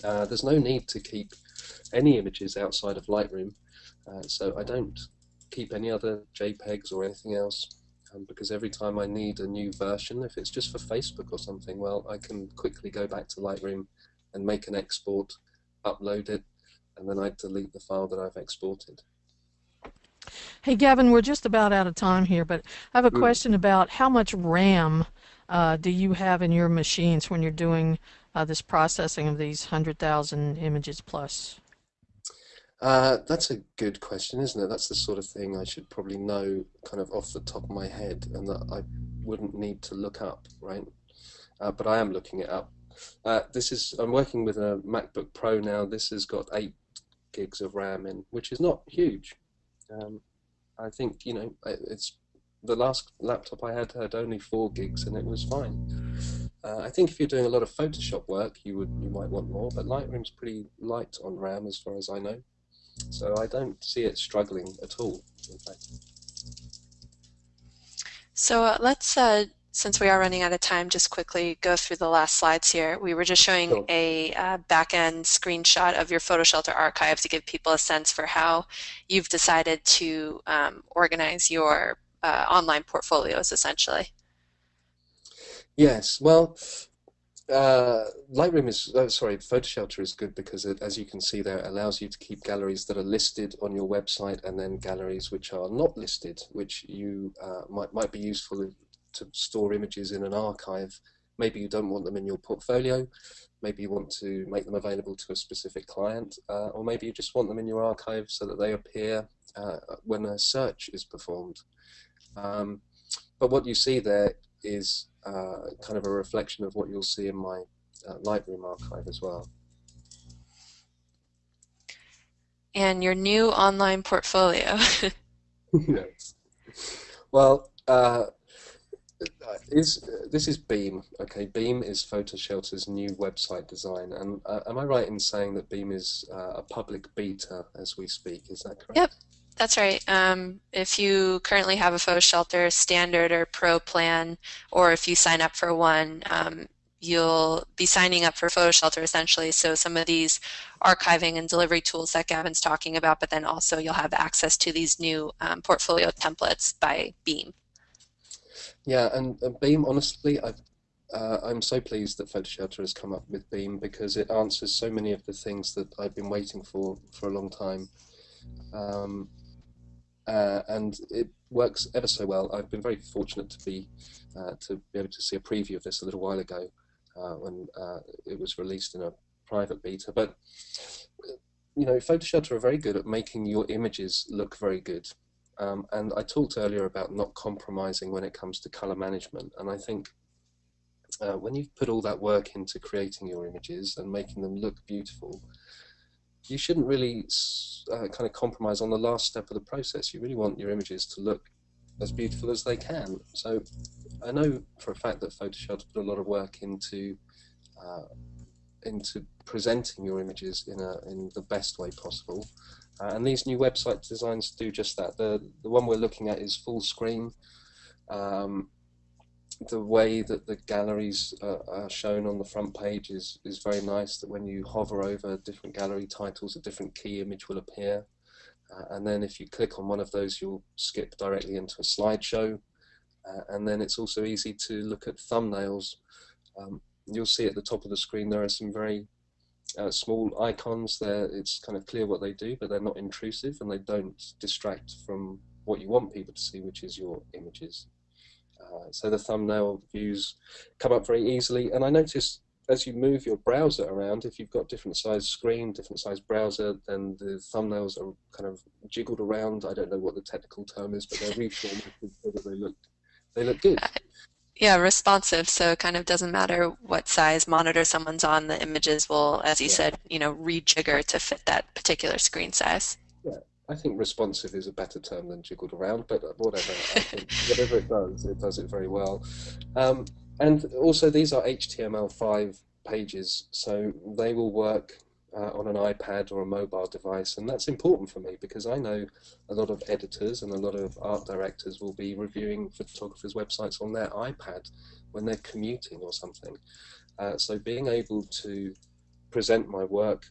There's no need to keep any images outside of Lightroom, so I don't keep any other JPEGs or anything else. Because every time I need a new version, if it's just for Facebook or something, well, I can quickly go back to Lightroom and make an export, upload it, and then I delete the file that I've exported. Hey, Gavin, we're just about out of time here, but I have a question about how much RAM do you have in your machines when you're doing this processing of these 100,000 images plus? That's a good question, isn't it? That's the sort of thing I should probably know kind of off the top of my head, and that I wouldn't need to look up, right? But I am looking it up. I'm working with a MacBook Pro now. This has got 8 gigs of RAM in, which is not huge. I think, it's the last laptop I had only 4 gigs, and it was fine. I think if you're doing a lot of Photoshop work, you might want more, but Lightroom's pretty light on RAM as far as I know. So I don't see it struggling at all, in fact. So let's Since we are running out of time, just quickly go through the last slides here. We were just showing Sure. a back-end screenshot of your PhotoShelter archive to give people a sense for how you've decided to organize your online portfolios, essentially. Yes, well, Lightroom is, sorry, PhotoShelter is good because as you can see there, it allows you to keep galleries that are listed on your website and then galleries which are not listed, which you might be useful to store images in an archive. Maybe you don't want them in your portfolio, maybe you want to make them available to a specific client, or maybe you just want them in your archive so that they appear when a search is performed. But what you see there is kind of a reflection of what you'll see in my Lightroom archive as well. And your new online portfolio. Yes. Well, this is Beam. Okay, Beam is PhotoShelter's new website design, and am I right in saying that Beam is a public beta as we speak? Is that correct? Yep, that's right. If you currently have a PhotoShelter standard or pro plan, or if you sign up for one, you'll be signing up for PhotoShelter essentially. So some of these archiving and delivery tools that Gavin's talking about, but then also you'll have access to these new portfolio templates by Beam. Yeah, and Beam, honestly, I'm so pleased that PhotoShelter has come up with Beam because it answers so many of the things that I've been waiting for a long time. And it works ever so well. I've been very fortunate to be able to see a preview of this a little while ago when it was released in a private beta. But you know, PhotoShelter are very good at making your images look very good. And I talked earlier about not compromising when it comes to color management, and I think when you've put all that work into creating your images and making them look beautiful, you shouldn't really kind of compromise on the last step of the process. You really want your images to look as beautiful as they can. So I know for a fact that PhotoShelter put a lot of work into presenting your images in the best way possible. And these new website designs do just that. The one we're looking at is full screen. The way that the galleries are shown on the front page is very nice, that when you hover over different gallery titles, a different key image will appear. And then if you click on one of those, you'll skip directly into a slideshow. And then it's also easy to look at thumbnails. You'll see at the top of the screen there are some very small icons there. It's kind of clear what they do, but they're not intrusive and they don't distract from what you want people to see, which is your images. So the thumbnail views come up very easily, and I notice as you move your browser around, if you've got different size screen, different size browser, then the thumbnails are kind of jiggled around. I don't know what the technical term is, but they're reformatted so that they look good. Yeah, responsive, so it kind of doesn't matter what size monitor someone's on, the images will, as you said, you know, rejigger to fit that particular screen size. Yeah, I think responsive is a better term than jiggled around, but whatever. I think whatever it does it very well. And also these are HTML5 pages, so they will work on an iPad or a mobile device, and that's important for me because I know a lot of editors and a lot of art directors will be reviewing photographers' websites on their iPad when they're commuting or something. So being able to present my work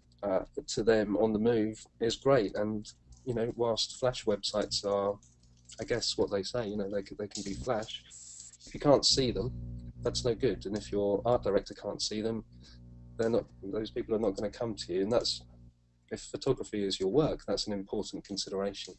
to them on the move is great. And you know, whilst Flash websites are, I guess what they say, you know, they can be Flash. If you can't see them, that's no good. And if your art director can't see them, those people are not going to come to you. And that's, if photography is your work, that's an important consideration.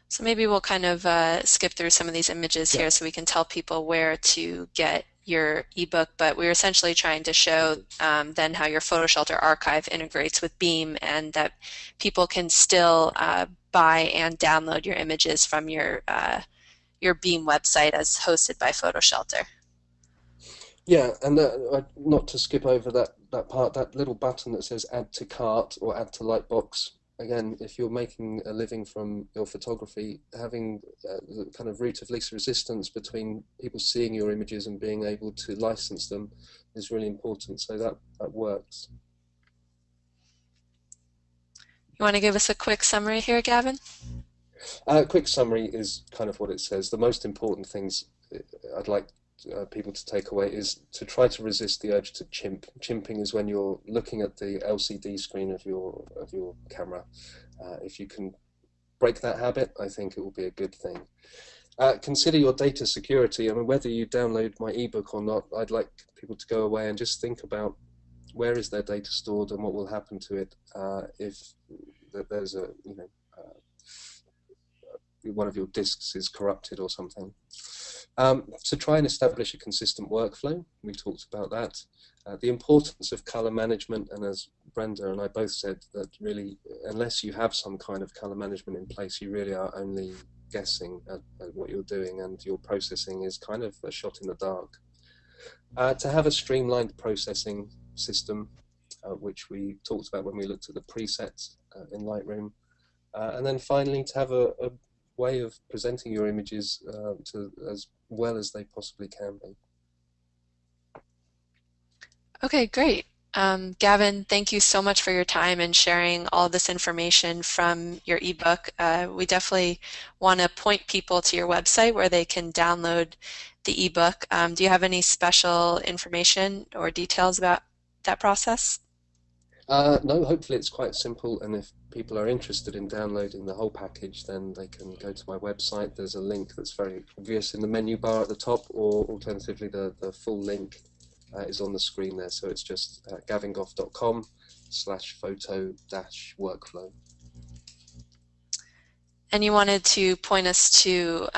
So maybe we'll kind of skip through some of these images here so we can tell people where to get your ebook, but we're essentially trying to show then how your PhotoShelter archive integrates with Beam, and that people can still buy and download your images from your Beam website as hosted by PhotoShelter. Yeah, and not to skip over that part, that little button that says add to cart or add to Lightbox. Again, if you're making a living from your photography, having the kind of route of least resistance between people seeing your images and being able to license them is really important. So that works. You want to give us a quick summary here, Gavin? Quick summary is kind of what it says. The most important things I'd like people to take away is to try to resist the urge to chimp. Chimping is when you're looking at the LCD screen of your camera. If you can break that habit, I think it will be a good thing. Consider your data security. I mean, whether you download my ebook or not, I'd like people to go away and just think about where is their data stored and what will happen to it if there's a, one of your disks is corrupted or something. To try and establish a consistent workflow, we talked about that. The importance of color management, and as Brenda and I both said, that really, unless you have some kind of color management in place, you really are only guessing at what you're doing, and your processing is kind of a shot in the dark. To have a streamlined processing system, which we talked about when we looked at the presets in Lightroom. And then finally, to have a way of presenting your images as well as they possibly can be. Okay, great. Gavin, thank you so much for your time and sharing all this information from your ebook. We definitely want to point people to your website where they can download the ebook. Do you have any special information or details about that process? No, hopefully it's quite simple, and if people are interested in downloading the whole package, then they can go to my website. There's a link that's very obvious in the menu bar at the top, or alternatively the full link is on the screen there. So it's just gavingough.com/photo-workflow. And you wanted to point us to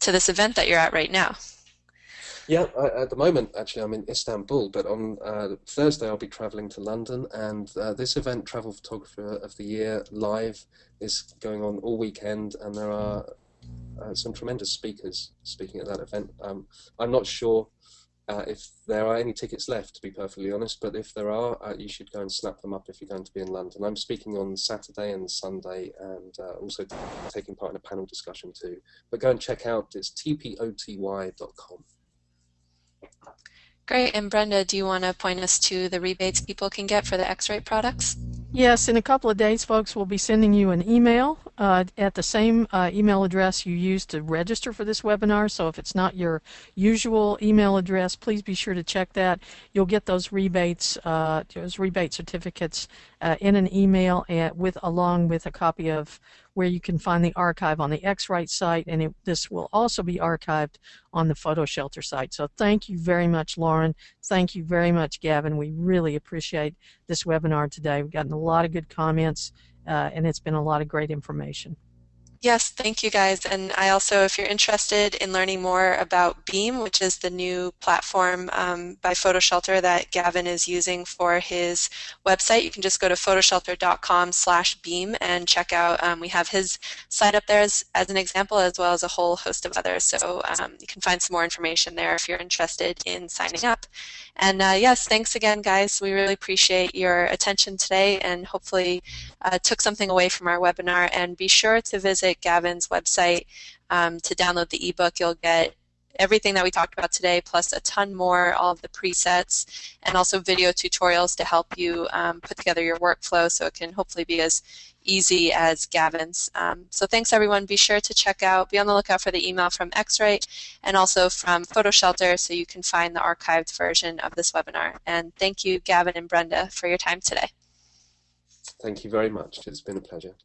this event that you're at right now. Yeah, at the moment, actually, I'm in Istanbul, but on Thursday I'll be traveling to London, and this event, Travel Photographer of the Year Live, is going on all weekend, and there are some tremendous speakers speaking at that event. I'm not sure if there are any tickets left, to be perfectly honest, but if there are, you should go and snap them up if you're going to be in London. I'm speaking on Saturday and Sunday, and also taking part in a panel discussion too. But go and check out, it's tpoty.com. Great. And Brenda, do you want to point us to the rebates people can get for the X-Rite products? Yes, in a couple of days, folks, we'll be sending you an email at the same email address you used to register for this webinar. So if it's not your usual email address, please be sure to check that. You'll get those rebate certificates in an email along with a copy of where you can find the archive on the X-Rite site, and this will also be archived on the Photo Shelter site. So thank you very much, Lauren. Thank you very much, Gavin. We really appreciate this webinar today. We've gotten a lot of good comments, and it's been a lot of great information. Yes, thank you guys. And I also, if you're interested in learning more about Beam, which is the new platform by Photo Shelter that Gavin is using for his website, you can just go to photoshelter.com/beam and check out, we have his site up there as an example, as well as a whole host of others. So you can find some more information there if you're interested in signing up. And yes, thanks again, guys. We really appreciate your attention today, and hopefully took something away from our webinar. And be sure to visit Gavin's website to download the ebook. You'll get everything that we talked about today, plus a ton more, all of the presets, and also video tutorials to help you put together your workflow so it can hopefully be as easy as Gavin's. So thanks, everyone. Be sure to be on the lookout for the email from X-Rite and also from Photo Shelter so you can find the archived version of this webinar. And thank you, Gavin and Brenda, for your time today. Thank you very much. It's been a pleasure.